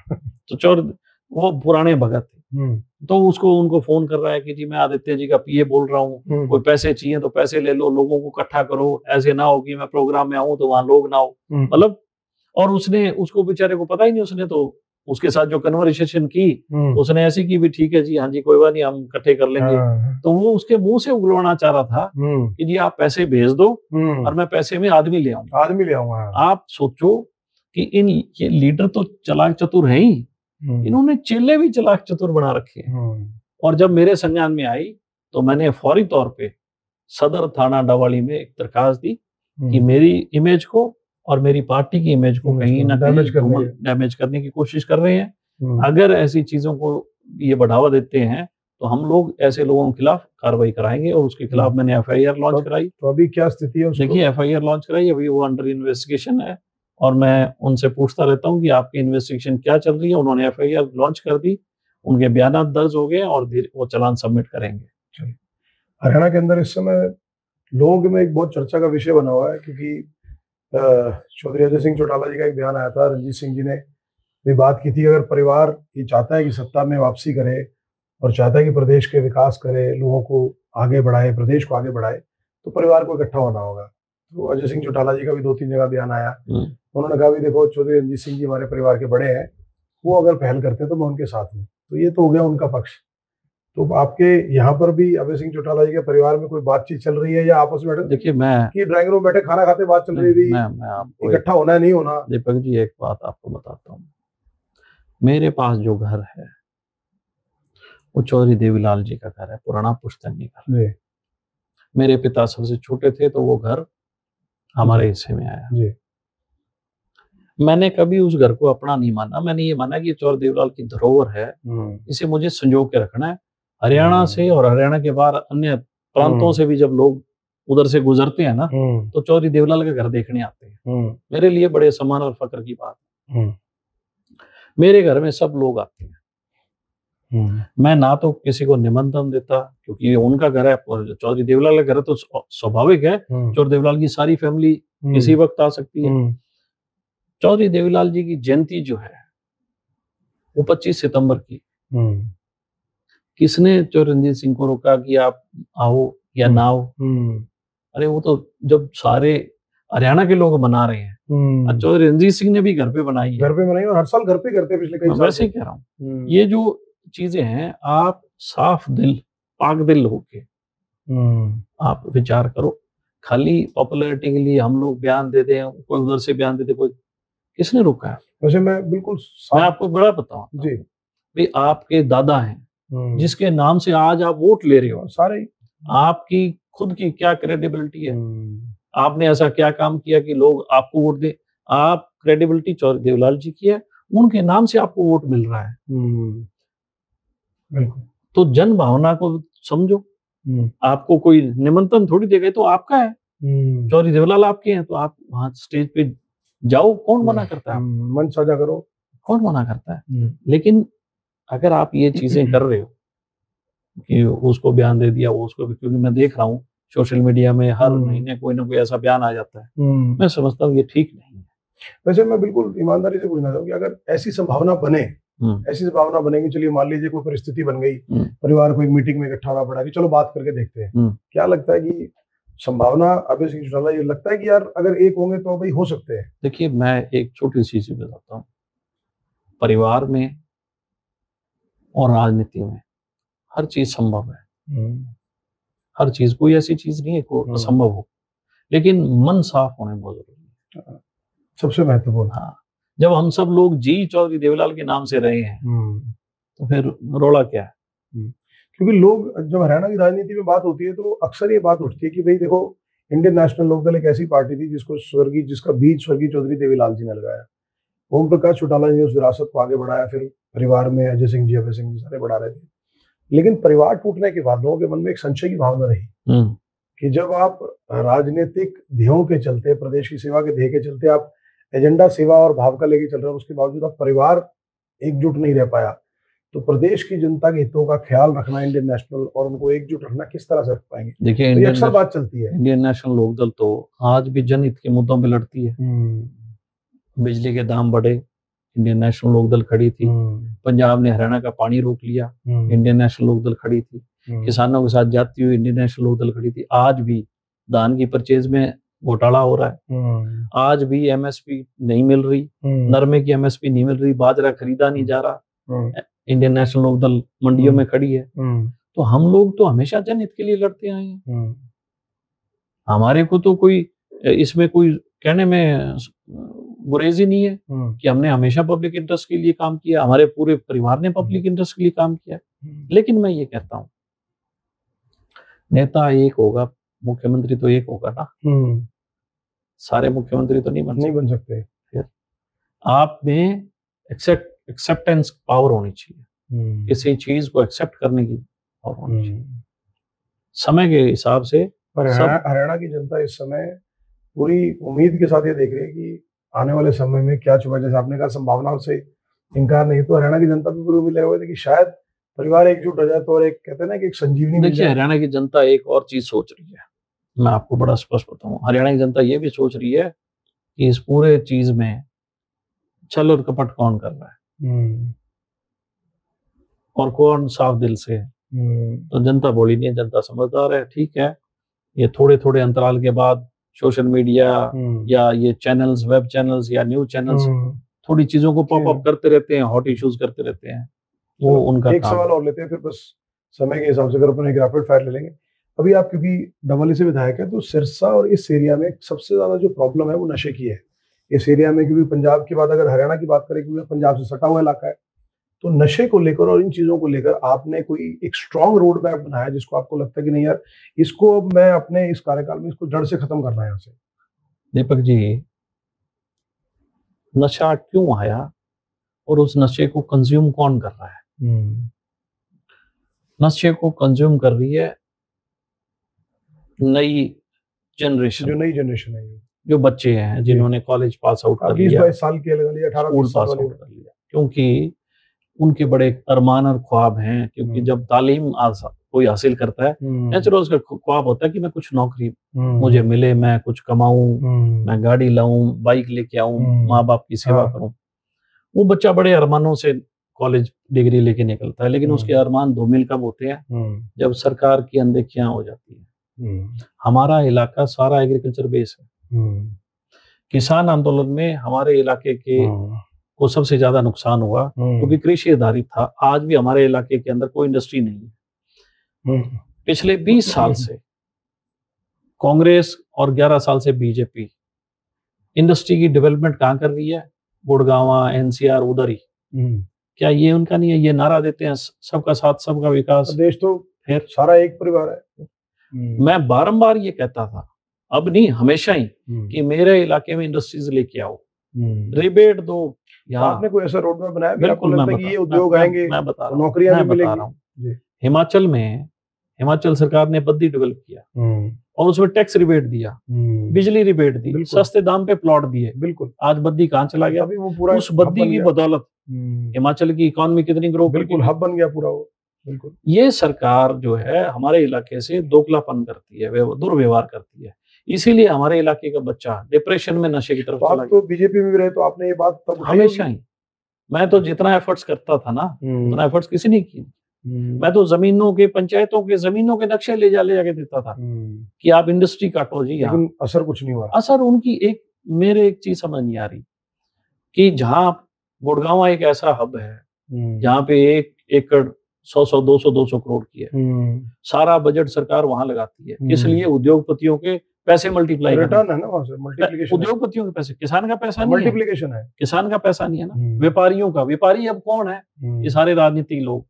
तो चौधरी वो पुराने भगत थे। तो उसको उनको फोन कर रहा है कि जी मैं आदित्य जी का पीए बोल रहा हूँ, कोई पैसे चाहिए तो पैसे ले लो, लोगों को इकट्ठा करो, ऐसे ना हो कि मैं प्रोग्राम में आऊं तो वहां लोग ना हो, मतलब। और उसने, उसको बेचारे को पता ही नहीं, उसने तो उसके साथ जो कन्वर्सेशन की तो उसने ऐसी की भी, ठीक है जी, हाँ जी, कोई बात नहीं, हम इकट्ठे कर लेंगे। तो वो उसके मुंह से उगलवाना चाह रहा था कि जी आप पैसे भेज दो और मैं पैसे में आदमी ले आऊंगा। आप सोचो कि ये लीडर तो चालाक चतुर है ही, इन्होंने चेले भी चालाक चतुर बना रखे हैं। और जब मेरे संज्ञान में आई तो मैंने फौरी तौर पे सदर थाना डवाली में एक दरखास्त दी कि मेरी इमेज को और मेरी पार्टी की इमेज को कहीं ना कहीं डैमेज करने की कोशिश कर रहे हैं। अगर ऐसी चीजों को ये बढ़ावा देते हैं तो हम लोग ऐसे लोगों के खिलाफ कार्रवाई कराएंगे, और उसके खिलाफ मैंने एफआईआर लॉन्च कराई। तो अभी क्या स्थिति है? देखिए, एफआईआर लॉन्च कराई, अभी वो अंडर इन्वेस्टिगेशन है, और मैं उनसे पूछता रहता हूँ कि आपकी इन्वेस्टिगेशन क्या चल रही है। उन्होंने एफआईआर लॉन्च कर दी, उनके बयान दर्ज हो गए और वो चालान सबमिट करेंगे। हरियाणा के अंदर इस समय लोगों में एक बहुत चर्चा का विषय बना हुआ है, क्योंकि चौधरी अजय सिंह चौटाला जी का एक बयान आया था, रणजीत सिंह जी ने भी बात की थी, अगर परिवार ये चाहता है कि सत्ता में वापसी करे और चाहता है कि प्रदेश के विकास करे, लोगों को आगे बढ़ाए, प्रदेश को आगे बढ़ाए, तो परिवार को इकट्ठा होना होगा। तो अजय सिंह चौटाला जी का भी 2-3 जगह बयान आया। उन्होंने कहा भी देखो, चौधरी रणजीत सिंह जी हमारे परिवार के बड़े हैं, वो अगर पहल करते हैं तो मैं उनके साथ हूँ। तो ये तो हो गया उनका पक्ष। तो आपके यहाँ पर भी अभय सिंह चौटाला जी के परिवार में कोई बातचीत चल रही है या आपस में? देखिए, मैं कि ड्राइंग रूम बैठे खाना खाते बात चल रही है, मैं आपको इकट्ठा होना है नहीं होना? दीपक जी, एक बात आपको बताता हूँ। मेरे पास जो घर है वो चौधरी देवीलाल जी का घर है, पुराना पुश्तैनी घर। मेरे पिता सबसे छोटे थे तो वो घर हमारे हिस्से में आया जी। मैंने कभी उस घर को अपना नहीं माना, मैंने ये माना कि चौधरी देवीलाल की धरोहर है, इसे मुझे संजो के रखना है। हरियाणा से और हरियाणा के बाहर अन्य प्रांतों से भी जब लोग उधर से गुजरते हैं ना, तो चौधरी देवीलाल का घर देखने आते हैं। मेरे लिए बड़े सम्मान और फक्र की बात है। मेरे घर में सब लोग आते हैं। मैं ना तो किसी को निमंत्रण देता, क्योंकि उनका घर है, चौधरी देवीलाल का घर है, तो स्वाभाविक है चौधरी देवीलाल की सारी फैमिली किसी वक्त आ सकती है। चौधरी देवीलाल जी की जयंती जो है वो 25 सितंबर की। किसने चौधरी रणजीत सिंह को रोका कि आप आओ या ना आओ? अरे वो तो जब सारे हरियाणा के लोग मना रहे हैं, चौधरी रणजीत सिंह ने भी घर पे बनाई है। घर पे बनाई और हर साल घर पे करते हैं पिछले कई साल। वैसे ही कह रहा हूँ, ये जो चीजें हैं, आप साफ दिल, पाक दिल होके आप विचार करो। खाली पॉपुलैरिटी के लिए हम लोग बयान दे दें, कोई उधर से बयान दे दे, कोई किसने रोका है? वैसे मैं बिल्कुल मैं आपको बड़ा बताऊं जी, भाई आपके दादा हैं जिसके नाम से आज आप वोट ले रहे हो, सारे आपकी खुद की क्या क्रेडिबिलिटी है? आपने ऐसा क्या काम किया कि लोग आपको वोट दे? आप क्रेडिबिलिटी चौधरी देवीलाल जी की है, उनके नाम से आपको वोट मिल रहा है। बिल्कुल। तो जन भावना को समझो। आपको कोई निमंत्रण थोड़ी देगा, तो आपका है, चौधरी देवीलाल आपके हैं, तो आप वहां स्टेज पे जाओ, कौन मना करता है? मन साझा करो, कौन मना करता है? लेकिन अगर आप ये चीजें कर रहे हो कि उसको बयान दे दिया, वो उसको, क्योंकि मैं देख रहा हूँ सोशल मीडिया में हर महीने कोई ना कोई ऐसा बयान आ जाता है, मैं समझता हूँ ये ठीक नहीं है। वैसे मैं बिल्कुल ईमानदारी से पूछना चाहूँ कि अगर ऐसी संभावना बने, ऐसी संभावना बनेगी, चलिए मान लीजिए कोई परिस्थिति बन गई, परिवार को एक मीटिंग में इकट्ठा होना पड़ा कि चलो बात करके देखते हैं, क्या लगता है कि संभावना अभय सिंह चौटाला, ये लगता है कि यार अगर एक होंगे तो भाई हो सकते हैं? देखिए, मैं एक छोटी सी चीज बताता हूँ, परिवार में और राजनीति में हर चीज संभव है। हर चीज, कोई ऐसी चीज नहीं है को असंभव हो, लेकिन मन साफ होने बहुत जरूरी है, सबसे महत्वपूर्ण। हाँ, जब हम सब लोग जी चौधरी देवीलाल के नाम से रहे हैं तो फिर रोड़ा क्या है? क्योंकि लोग, जब हरियाणा की राजनीति में बात होती है तो अक्सर ये बात उठती है कि भाई देखो, इंडियन नेशनल लोकदल एक ऐसी पार्टी थी जिसका बीज स्वर्गीय चौधरी देवीलाल जी ने लगाया। ओम प्रकाश चौटाला जी ने उस विरासत को आगे बढ़ाया, फिर परिवार में अजय सिंह जी, अभय सिंह जी सारे बढ़ा रहे थे। लेकिन परिवार टूटने के बाद लोगों के मन में एक संशय की भावना रही कि जब आप राजनीतिक ध्येयों के चलते, प्रदेश की सेवा के ध्येय के चलते आप एजेंडा सेवा और भाव का लेके चल रहे हो, उसके बावजूद आप परिवार एकजुट नहीं रह पाया, तो प्रदेश की जनता के हितों का ख्याल रखना इंडियन नेशनल और उनको एकजुट रखना किस तरह से रख पाएंगे? देखिए, तो अक्सर बात चलती है, इंडियन नेशनल लोकदल तो आज भी जनहित के मुद्दों पे लड़ती है। बिजली के दाम बढ़े, इंडियन नेशनल लोकदल खड़ी थी। पंजाब ने हरियाणा का पानी रोक लिया, इंडियन नेशनल लोकदल खड़ी थी। किसानों के साथ जाती हुई इंडियन नेशनल लोकदल खड़ी थी। आज भी धान की परचेज में घोटाला हो रहा है, आज भी एमएसपी नहीं मिल रही, नरमे की एमएसपी नहीं मिल रही, बाजरा खरीदा नहीं जा रहा, इंडियन नेशनल लोकदल मंडियों में खड़ी है। तो हम लोग तो हमेशा जनहित के लिए लड़ते आए हैं। हमारे को तो कोई इसमें कोई कहने में गुरेज ही नहीं है कि हमने हमेशा पब्लिक इंटरेस्ट के लिए काम किया, हमारे पूरे परिवार ने पब्लिक इंटरेस्ट के लिए काम किया। लेकिन मैं ये कहता हूँ, नेता एक होगा, मुख्यमंत्री तो एक होगा ना, सारे मुख्यमंत्री तो नहीं बन सकते। फिर आप में एक्सेप्टेंस पावर होनी चाहिए, किसी चीज को एक्सेप्ट करने की पावर होनी चाहिए समय के हिसाब से। पर हरियाणा की जनता इस समय पूरी उम्मीद के साथ ये देख रही है कि आने वाले समय में क्या छुपा। जैसे आपने कहा, संभावनाओं से इनकार नहीं, तो हरियाणा की जनता भी पूरी उम्मीद लगे हुए थे कि शायद परिवार एकजुट हो जाए तो, और एक कहते हैं ना कि एक संजीवनी। देखिए, हरियाणा की जनता एक और चीज सोच रही है, मैं आपको बड़ा स्पष्ट बताऊं। हरियाणा की जनता ये भी सोच रही है कि इस पूरे चीज में छल और कपट कौन कर रहा है और कौन साफ दिल से। तो जनता बोली नहीं है, जनता समझदार है। ठीक है, ये थोड़े थोड़े अंतराल के बाद सोशल मीडिया या ये चैनल्स, वेब चैनल्स या न्यूज चैनल्स थोड़ी चीजों को पॉप अप करते रहते हैं, हॉट इश्यूज करते रहते हैं, वो उनका एक सवाल और लेते हैं, फिर बस समय के हिसाब से अगर अपन एक रैपिड फायर ले लेंगे। अभी आप क्योंकि डबली से विधायक है, तो सिरसा और इस एरिया में सबसे ज्यादा जो प्रॉब्लम है वो नशे की है इस एरिया में। क्योंकि पंजाब के बाद अगर हरियाणा की बात करें, क्योंकि पंजाब से सटा हुआ इलाका है, तो नशे को लेकर और इन चीजों को लेकर आपने कोई एक स्ट्रॉन्ग रोड मैप बनाया जिसको आपको लगता है कि नहीं यार, इसको अब मैं अपने इस कार्यकाल में इसको जड़ से खत्म करना है यहाँ से? दीपक जी, नशा क्यों आया और उस नशे को कंज्यूम कौन कर रहा है? नशे को कंज्यूम कर रही है नई जनरेशन, जो नई जनरेशन है, जो बच्चे हैं जिन्होंने कॉलेज पास आउट कर लिया, 20-22 साल के, 18-20 साल वाले कर लिया, क्योंकि उनके बड़े अरमान और ख्वाब हैं। क्योंकि जब तालीम कोई हासिल करता है, नेचुरल उसका ख्वाब होता है कि मैं कुछ नौकरी मुझे मिले, मैं कुछ कमाऊं, मैं गाड़ी लाऊं, बाइक लेके आऊं, माँ बाप की सेवा करूं। वो बच्चा बड़े अरमानों से कॉलेज डिग्री लेके निकलता है, लेकिन उसके अरमान धूमिल कब होते हैं? जब सरकार की अनदेखियां हो जाती है। हमारा इलाका सारा एग्रीकल्चर बेस है। किसान आंदोलन में हमारे इलाके के को सबसे ज्यादा नुकसान हुआ क्योंकि कृषि आधारित था। आज भी हमारे इलाके के अंदर कोई इंडस्ट्री नहीं है। पिछले 20 साल से कांग्रेस और 11 साल से बीजेपी इंडस्ट्री की डेवलपमेंट कहाँ कर रही है? गुड़गांव, एनसीआर, उधर ही। क्या ये उनका नहीं है? ये नारा देते हैं सबका साथ सबका विकास। देश तो फिर सारा एक परिवार है। मैं बारंबार ये कहता था, अब नहीं हमेशा ही, कि मेरे इलाके में इंडस्ट्रीज लेके आओ, रिबेट दो। यहाँ आपने कोई ऐसा रोड मैप बनाया? बिल्कुल, ये उद्योग आएंगे, नौकरियां भी मिलेंगी। हिमाचल में हिमाचल सरकार ने बद्दी डेवलप किया और उसमें टैक्स रिबेट दिया, बिजली रिबेट दी, सस्ते दाम पे प्लॉट दिए। बिल्कुल। आज बद्दी कहाँ चला गया? अभी वो पूरा उस बद्दी की बदौलत हिमाचल की इकोनॉमी कितनी ग्रो, बिल्कुल हब बन गया पूरा वो। बिल्कुल। ये सरकार जो है हमारे इलाके से दोगलापन करती है, दुर्व्यवहार करती है, इसीलिए हमारे इलाके का बच्चा डिप्रेशन में, नशे की तरफ चला। तो बीजेपी में भी रहे तो आपने ये बात तब हमेशा ही, मैं तो जितना एफर्ट्स करता था ना, उतना एफर्ट्स किसी ने किया। मैं तो जमीनों के, पंचायतों के जमीनों के नक्शे ले जाके देता था कि आप इंडस्ट्री काटो जी। लेकिन असर कुछ नहीं हुआ। असर उनकी मेरे एक चीज समझ नहीं आ रही कि जहाँ गुड़गांव एक ऐसा हब है जहाँ पे 1 एकड़ 100 200 करोड़ की है, सारा बजट सरकार वहां लगाती है। इसलिए उद्योगपतियों के पैसे मल्टीप्लाई, रिटर्न है ना वहां से, मल्टीप्लिकेशन। उद्योगपतियों के पैसे, किसान का पैसा नहीं, मल्टीप्लिकेशन है, किसान का पैसा नहीं है ना, व्यापारियों का। व्यापारी अब कौन है? ये सारे राजनीतिक लोग,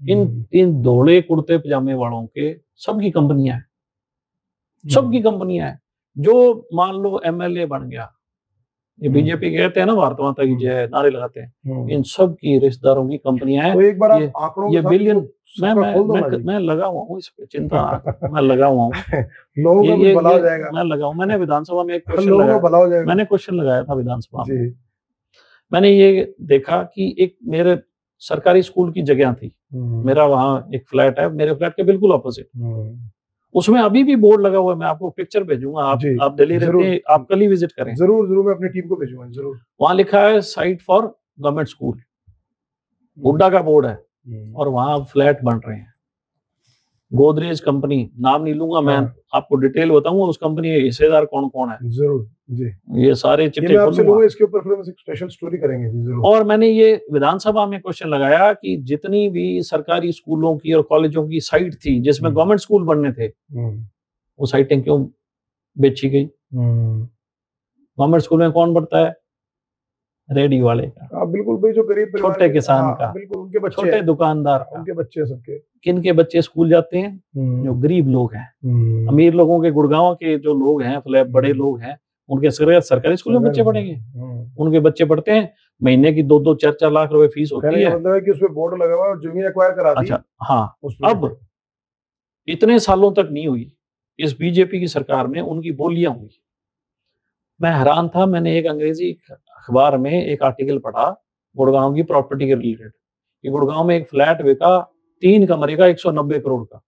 इन धोले कुर्ते पजामे वालों के सबकी कंपनियां हैं, सबकी कंपनियां हैं। जो मान लो एमएलए बन गया, ये बीजेपी कहते हैं ना भारत माता की जय, नारे लगाते हैं, इन सब की रिश्तेदारों की कंपनियां हैं। तो एक बार आप आंकड़ों ये बिलियन, मैं लगा हुआ हूँ इस पे, चिंता मैं लगा हुआ हूँ। लोगों का भी भला हो जाएगा। मैं लगा हूँ, मैंने विधानसभा में एक क्वेश्चन लगाया, मैंने क्वेश्चन लगाया था विधानसभा में। मैंने ये देखा कि एक मेरे सरकारी स्कूल की जगह थी, मेरा वहाँ एक फ्लैट है, मेरे फ्लैट के बिल्कुल ऑपोजिट, उसमें अभी भी बोर्ड लगा हुआ है। मैं आपको पिक्चर भेजूंगा, आप दिल्ली रहते हैं, आप कल ही विजिट करें। जरूर, मैं अपनी टीम को भेजूंगा जरूर। वहां लिखा है site for government school, Hooda का बोर्ड है और वहां फ्लैट बन रहे हैं। गोदरेज कंपनी, नाम नहीं लूंगा मैं, आपको डिटेल बताऊंगा उस कंपनी के हिस्सेदार कौन कौन है। जरूर जी, ये सारे चिट्ठे आपसे लूंगा, इसके ऊपर फिर हम एक स्पेशल स्टोरी करेंगे जी, जरूर। और मैंने ये विधानसभा में क्वेश्चन लगाया कि जितनी भी सरकारी स्कूलों की और कॉलेजों की साइट थी जिसमें गवर्नमेंट स्कूल बनने थे, वो साइटें क्यों बेची गई? गवर्नमेंट स्कूल में कौन पढ़ता है? रेडी वाले का, बिल्कुल भाई, जो गरीब छोटे किसान का, बिल्कुल उनके बच्चे, छोटे दुकानदार, उनके बच्चे सबके। किन के बच्चे स्कूल जाते हैं? जो गरीब लोग हैं। अमीर लोगों के, गुड़गांव के जो लोग हैं, बड़े लोग हैं, उनके सरकारी स्कूल में बच्चे पढ़ेंगे? उनके बच्चे पढ़ते हैं, महीने की 2-2, 4-4 लाख रुपए फीस होती है। मतलब है कि उसमें बोर्ड लगा हुआ है और जमीन एक्वायर करा दी। अच्छा, हाँ। अब इतने सालों तक नहीं हुई, इस बीजेपी की सरकार में उनकी बोलियां हुई। मैं हैरान था, मैंने एक अंग्रेजी अखबार में एक आर्टिकल पढ़ा गुड़गांव की प्रॉपर्टी के रिलेटेड, कि गुड़गांव में एक फ्लैट बिका 3 कमरे का 190 करोड़ का।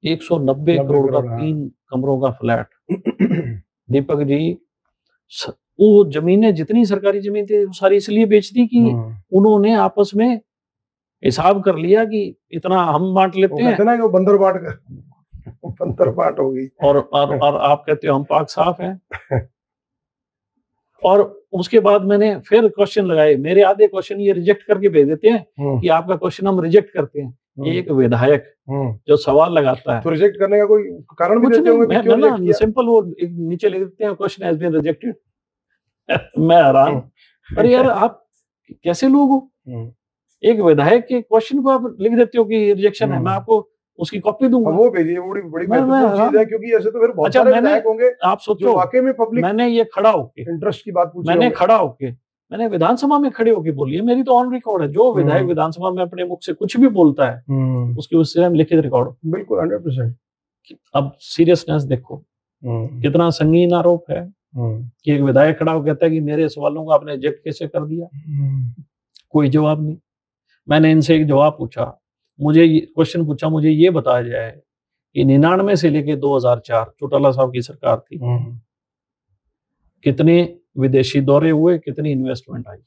190 करोड़ का 3 कमरों का फ्लैट। दीपक जी, वो जमीनें, जितनी सरकारी जमीन थी, वो सारी इसलिए बेच दी कि उन्होंने आपस में हिसाब कर लिया कि इतना हम बांट लेते हैं ना, कि बंदर बांट हो गई। और आप कहते हो हम पाक साफ हैं। और उसके बाद मैंने फिर क्वेश्चन लगाए, मेरे आधे क्वेश्चन ये रिजेक्ट करके भेज देते हैं कि आपका क्वेश्चन हम रिजेक्ट करते हैं। एक विधायक जो सवाल लगाता है, तो रिजेक्ट करने का कोई कारण भी देते होंगे? क्यों रिजेक्ट किया? सिंपल, वो नीचे लिख देते हैं क्वेश्चन हैज बीन रिजेक्टेड। मैं हैरान, अरे यार आप कैसे लोग हो? एक विधायक के क्वेश्चन को आप लिख देते हो कि रिजेक्शन है। मैं आपको उसकी कॉपी दूंगा, वो भेजिए, बड़ी महत्वपूर्ण चीज है, क्योंकि ऐसे तो फिर बहुत सारे विधायक होंगे। आप सोचो, वाकई में पब्लिक, मैंने ये खड़ा होके इंटरेस्ट की बात पूछी, मैंने खड़ा होके, मैंने विधानसभा में खड़े होके बोली है, मेरी तो ऑन रिकॉर्ड है। जो विधायक विधानसभा में अपने मुख से कुछ भी बोलता है, उसकी उससे हम लिखित रिकॉर्ड, बिल्कुल 100%। अब सीरियसनेस देखो, कितना संगीन आरोप है कि एक विधायक खड़ा होकर कहता है कि मेरे सवालों को आपने रिजेक्ट कैसे कर दिया। कोई जवाब नहीं। मैंने इनसे एक जवाब पूछा, मुझे क्वेश्चन पूछा, मुझे ये बताया जाए कि 99 से लेके 2004 चौटाला साहब की सरकार थी, कितने विदेशी दौरे हुए, कितनी इन्वेस्टमेंट आई?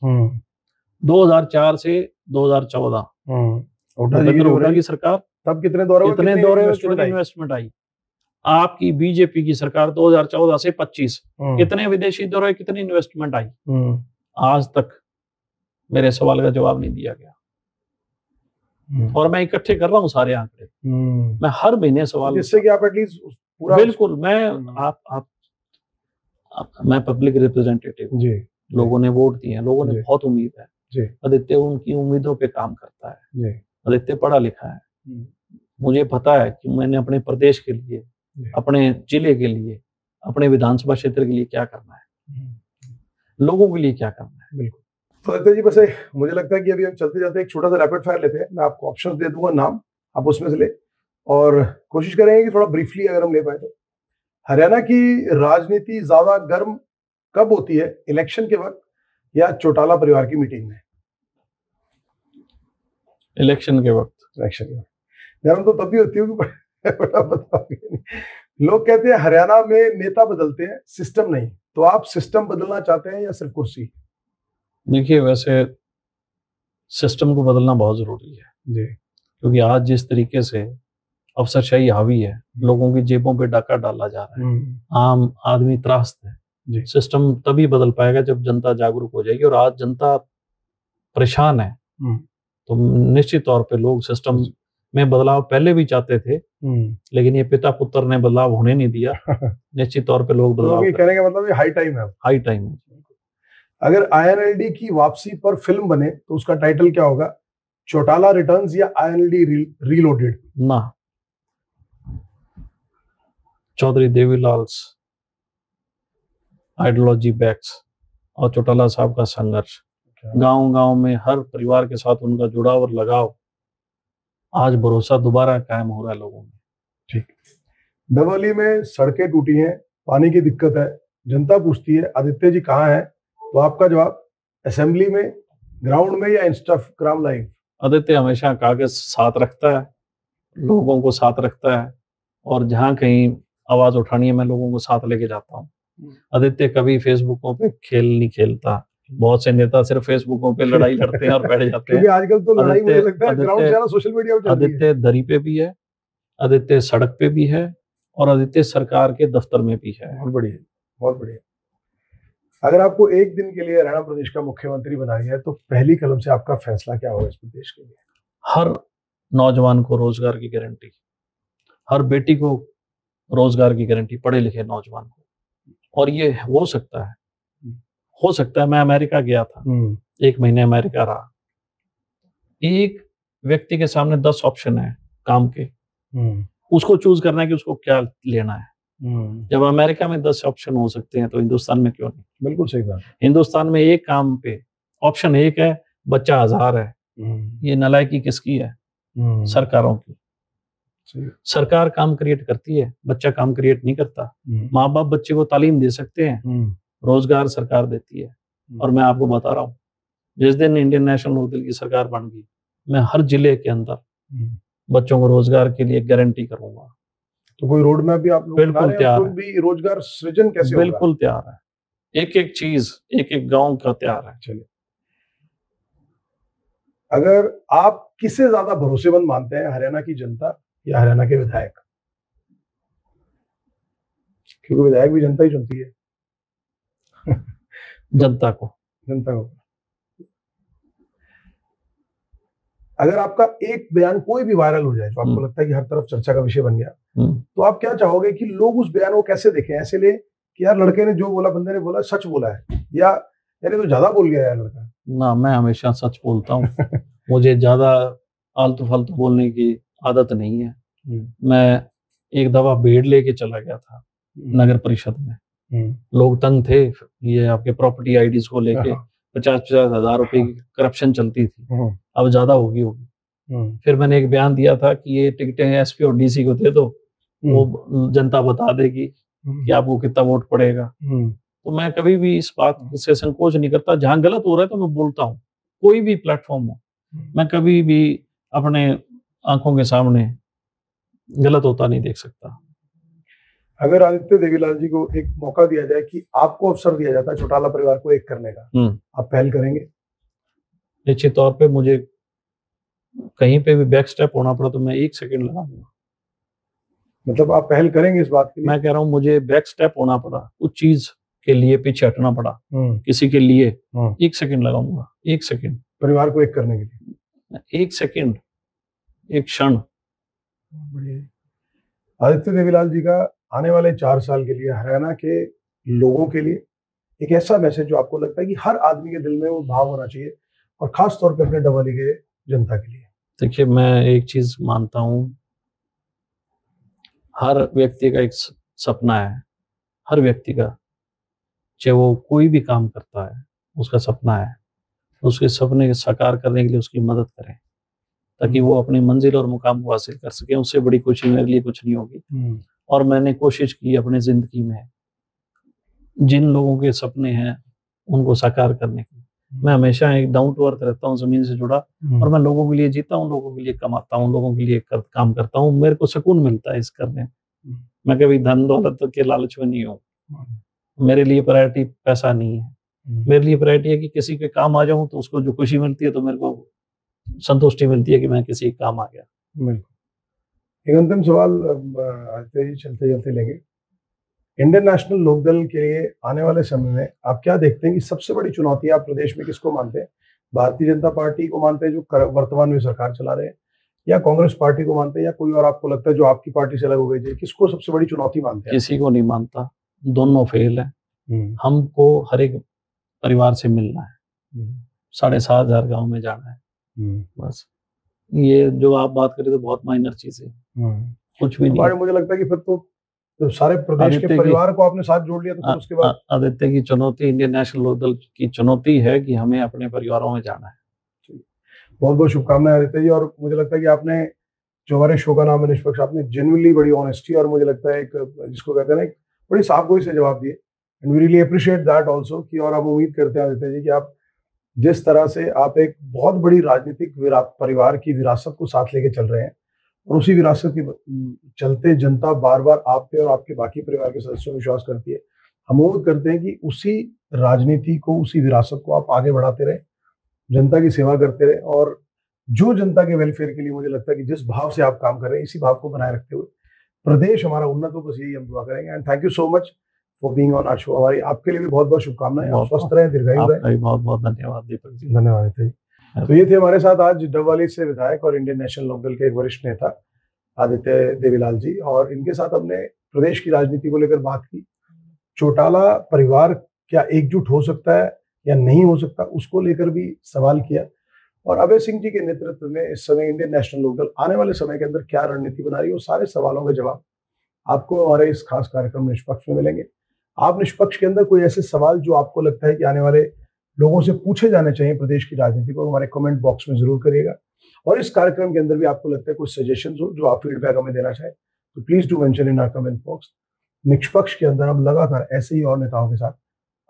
2004 से 2014 हुड्डा की सरकार, तब कितने दौरे, कितने इन्वेस्टमेंट आई? आपकी बीजेपी की सरकार 2014 से 25, कितने विदेशी दौरे, कितनी इन्वेस्टमेंट आई? आज तक मेरे सवाल का जवाब नहीं दिया गया। और मैं इकट्ठे कर रहा हूँ सारे आंकड़े, मैं हर महीने सवाल, जिससे कि आप एटलीस्ट पूरा, बिल्कुल, मैं मैं पब्लिक रिप्रेजेंटेटिव जी, लोगों ने वोट दिए हैं, लोगों ने बहुत उम्मीद है जी। आदित्य उनकी उम्मीदों पे काम करता है जी। आदित्य पढ़ा लिखा है, मुझे पता है कि मैंने अपने प्रदेश के लिए, अपने जिले के लिए, अपने विधानसभा क्षेत्र के लिए क्या करना है, लोगों के लिए क्या करना है। बिल्कुल। तो आदित्य जी, बस मुझे लगता है कि अभी हम चलते जाते एक छोटा सा रैपिड फायर लेते हैं। मैं आपको ऑप्शन दे दूंगा, नाम आप उसमें से ले, और कोशिश करेंगे कि थोड़ा ब्रीफली अगर हम ले पाए तो। हरियाणा की राजनीति ज्यादा गर्म कब होती है, इलेक्शन के वक्त या चौटाला परिवार की मीटिंग में? इलेक्शन के वक्त। इलेक्शन के वक्त गर्म तो तभी होती होगी, बड़ा बताओगे। लोग कहते हैं हरियाणा में नेता बदलते हैं, सिस्टम नहीं, तो आप सिस्टम बदलना चाहते हैं या सिर्फ कुर्सी? देखिए, वैसे सिस्टम को बदलना बहुत जरूरी है जी, क्योंकि आज जिस तरीके से अफसरशाही हावी है, लोगों की जेबों पे डाका डाला जा रहा है, आम आदमी त्रास्त है जी। सिस्टम तभी बदल पाएगा जब जनता जागरूक हो जाएगी, और आज जनता परेशान है, तो निश्चित तौर पे लोग सिस्टम में बदलाव पहले भी चाहते थे, लेकिन ये पिता पुत्र ने बदलाव होने नहीं दिया। निश्चित तौर पे लोग बदलाव, तो कहने का मतलब ये हाई टाइम है, हाई टाइम है। अगर INLD की वापसी पर फिल्म बने तो उसका टाइटल क्या होगा? चौटाला रिटर्न्स या INLD रीलोडेड? ना, चौधरी देवीलाल्स आइडियोलॉजी बैक्स और चौटाला साहब का संघर्ष, गांव-गांव में हर परिवार के साथ उनका जुड़ाव और लगाव, आज भरोसा दोबारा कायम हो रहा है लोगों में। ठीक। दवली में सड़कें टूटी हैं, पानी की दिक्कत है, जनता पूछती है आदित्य जी कहाँ है, तो आपका जवाब असेंबली में, ग्राउंड में या इंस्टाग्राम लाइव? आदित्य हमेशा कागज साथ रखता है, लोगों को साथ रखता है, और जहां कहीं आवाज उठानी है मैं लोगों को साथ लेके जाता हूँ। आदित्य कभी फेसबुकों पे खेल नहीं खेलता, बहुत से नेता सिर्फ फेसबुकों पे लड़ाई लड़ते हैं और बैठ जाते हैं। क्योंकि आजकल तो लड़ाई मुझे लगता है ग्राउंड से ज्यादा सोशल मीडिया पे चल रही है। आदित्य दरी पे भी है, आदित्य सड़क पे भी है और आदित्य सरकार के दफ्तर में भी है। बहुत बढ़िया, बहुत बढ़िया। अगर आपको एक दिन के लिए हरियाणा प्रदेश का मुख्यमंत्री बनाना है तो पहली कलम से आपका फैसला क्या होगा इस प्रदेश के लिए? हर नौजवान को रोजगार की गारंटी, हर बेटी को रोजगार की गारंटी, पढ़े लिखे नौजवान को। और ये हो सकता है, हो सकता है। मैं अमेरिका गया था, 1 महीने अमेरिका रहा। एक व्यक्ति के सामने 10 ऑप्शन है काम के, उसको चूज करना है कि उसको क्या लेना है। जब अमेरिका में 10 ऑप्शन हो सकते हैं तो हिंदुस्तान में क्यों नहीं? बिल्कुल सही बात। हिंदुस्तान में एक काम पे ऑप्शन 1 है, बच्चा 1000 है। ये नालायकी किसकी है? सरकारों की। सरकार काम क्रिएट करती है, बच्चा काम क्रिएट नहीं करता। माँ बाप बच्चे को तालीम दे सकते हैं, रोजगार सरकार देती है। और मैं आपको बता रहा हूँ, जिस दिन इंडियन नेशनल लोकदल की सरकार बन गई, मैं हर जिले के अंदर बच्चों को रोजगार के लिए गारंटी करूंगा। तो कोई रोड मैप भी आप लोग बिल्कुल तैयार है, भी रोजगार सृजन कैसे होगा? बिल्कुल तैयार है, एक एक चीज, एक एक गांव का तैयार है। चलिए, अगर आप किसे ज्यादा भरोसेमंद मानते हैं, हरियाणा की जनता या हरियाणा के विधायक? क्योंकि विधायक भी जनता ही चुनती है। जनता को। अगर आपका एक बयान कोई भी वायरल हो जाए जो आपको लगता है कि हर तरफ चर्चा का विषय बन गया, तो आप क्या चाहोगे कि लोग उस बयान को कैसे देखें? ऐसे ले कि यार लड़के ने जो बोला, बंदे ने बोला, सच बोला है, या यार तो ज्यादा बोल गया यार लड़का? ना, मैं हमेशा सच बोलता हूँ। मुझे ज्यादा आलतू फालतू बोलने की आदत नहीं है। मैं एक दफा भीड़ लेके चला गया था नगर परिषद में, लोग तंग थे, ये आपके प्रॉपर्टी आईडीज को लेके 50-50 हजार रुपए की करप्शन चलती थी, अब ज्यादा होगी। फिर मैंने एक बयान दिया था कि ये टिकटें एसपी और डीसी को दे दो, वो जनता बता देगी कि आपको कितना वोट पड़ेगा। तो मैं कभी भी इस बात से संकोच नहीं करता। जहां गलत हो रहा है तो मैं बोलता हूँ, कोई भी प्लेटफॉर्म हो, मैं कभी भी अपने आंखों के सामने गलत होता नहीं देख सकता। अगर आदित्य देवीलाल जी को एक मौका दिया जाए कि आपको अवसर दिया जाता है चौटाला परिवार को एक करने का, आप पहल करेंगे? निश्चित तौर पे। मुझे कहीं पे भी बैक स्टेप होना पड़ा तो मैं 1 सेकंड लगाऊंगा। मतलब आप पहल करेंगे इस बात के लिए? मैं कह रहा हूँ, मुझे बैक स्टेप होना पड़ा, कुछ चीज के लिए पीछे हटना पड़ा, किसी के लिए 1 सेकंड लगाऊंगा। 1 सेकंड परिवार को एक करने के लिए, 1 सेकंड, एक क्षण। आदित्य देवीलाल जी का आने वाले 4 साल के लिए हरियाणा के लोगों के लिए एक ऐसा मैसेज जो आपको लगता है कि हर आदमी के दिल में वो भाव होना चाहिए, और खास तौर पे अपने डबली के जनता के लिए? देखिए, मैं एक चीज मानता हूँ, हर व्यक्ति का एक सपना है, हर व्यक्ति का, चाहे वो कोई भी काम करता है, उसका सपना है। उसके सपने को साकार करने के लिए उसकी मदद करें, ताकि वो अपनी मंजिल और मुकाम को हासिल कर सके। उससे बड़ी खुशी मेरे लिए कुछ नहीं होगी। और मैंने कोशिश की अपनी जिंदगी में जिन लोगों के सपने हैं उनको साकार करने की। मैं हमेशा एक डाउन टू अर्थ रहता हूँ, जमीन से जुड़ा, और मैं लोगों के लिए जीता हूँ, लोगों के लिए कमाता हूँ, लोगों के लिए काम करता हूँ। मेरे को सुकून मिलता है इस करने। मैं कभी धन दौलत के लालच में नहीं हूँ। मेरे लिए प्रायोरिटी पैसा नहीं है। मेरे लिए प्रायोरिटी है कि किसी के काम आ जाऊं तो उसको जो खुशी मिलती है, तो मेरे को संतुष्टि मिलती है कि मैं किसी के काम आ गया। बिल्कुल। एक अंतिम सवाल आते ही चलते चलते लेंगे। इंडियन नेशनल लोकदल के लिए आने वाले समय में आप क्या देखते हैं कि सबसे बड़ी चुनौती आप प्रदेश में किसको मानते हैं? भारतीय जनता पार्टी को मानते हैं जो वर्तमान में सरकार चला रहे हैं, या कांग्रेस पार्टी को मानते हैं, या कोई और आपको लगता है जो आपकी पार्टी से अलग हो गई? किसको सबसे बड़ी चुनौती मानते हैं? किसी को नहीं मानता, दोनों फेल है। हमको हर एक परिवार से मिलना है, 7,500 गांव में जाना है, बस। ये जो आप बात करें तो बहुत माइनर चीज है, कुछ भी नहीं। मुझे लगता है कि फिर तो सारे प्रदेश के परिवार को आपने साथ जोड़ लिया, तो फिर उसके बाद आदित्य की चुनौती, इंडियन नेशनल लोकदल की चुनौती है कि हमें अपने परिवारों में जाना है। बहुत बहुत शुभकामनाएं आदित्य जी। और मुझे लगता है कि आपने, जो हमारे शो का नाम है निष्पक्ष, आपने जेन्युइनली बड़ी ऑनेस्टी और मुझे लगता है एक, जिसको कहते हैं ना, एक बड़ी साफगोई से जवाब दिए। And we really appreciate that also. कि और हम उम्मीद करते हैं आदित्य जी कि आप जिस तरह से आप एक बहुत बड़ी राजनीतिक परिवार की विरासत को साथ लेके चल रहे हैं, और उसी विरासत के चलते जनता बार बार आप पे और आपके बाकी परिवार के सदस्यों में विश्वास करती है, हम उम्मीद करते हैं कि उसी राजनीति को, उसी विरासत को आप आगे बढ़ाते रहें, जनता की सेवा करते रहें, और जो जनता के वेलफेयर के लिए मुझे लगता है कि जिस भाव से आप काम कर रहे हैं, इसी भाव को बनाए रखते हुए प्रदेश हमारा उन्नत हो, बस यही हम दुआ करेंगे। And thank you so much for being on our show. हमारी आपके लिए भी बहुत बहुत शुभकामनाएं। आप स्वस्थ रहें, दीर्घायु रहें। बहुत बहुत धन्यवाद दीपक जी। धन्यवाद जी। तो ये थे हमारे साथ आज डबवाली से विधायक और इंडियन नेशनल लोकदल के एक वरिष्ठ नेता आदित्य देवीलाल जी, और इनके साथ हमने प्रदेश की राजनीति को लेकर बात की। चौटाला परिवार क्या एकजुट हो सकता है या नहीं हो सकता, उसको लेकर भी सवाल किया। और अभय सिंह जी के नेतृत्व में इस समय इंडियन नेशनल लोकदल आने वाले समय के अंदर क्या रणनीति बना रही है, वो सारे सवालों के जवाब आपको हमारे इस खास कार्यक्रम निष्पक्ष में मिलेंगे। आप निष्पक्ष के अंदर कोई ऐसे सवाल जो आपको लगता है कि आने वाले लोगों से पूछे जाने चाहिए प्रदेश की राजनीति को, हमारे कमेंट बॉक्स में जरूर करिएगा। और इस कार्यक्रम के अंदर भी आपको लगता है कुछ सजेशंस हो जो आप फीडबैक हमें देना चाहें, तो please do mention in our comment box. Nishpaksh के अंदर हम लगातार ऐसे ही और नेताओं के साथ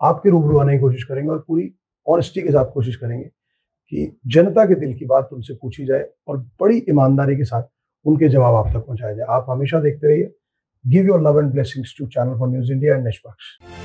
आपके रूबरू आने की कोशिश करेंगे, और पूरी ऑनेस्टी के साथ कोशिश करेंगे कि जनता के दिल की बात उनसे पूछी जाए और बड़ी ईमानदारी के साथ उनके जवाब आप तक पहुंचाया जाए। आप हमेशा देखते रहिए give your love and blessings to channel for news India and निष्पक्ष।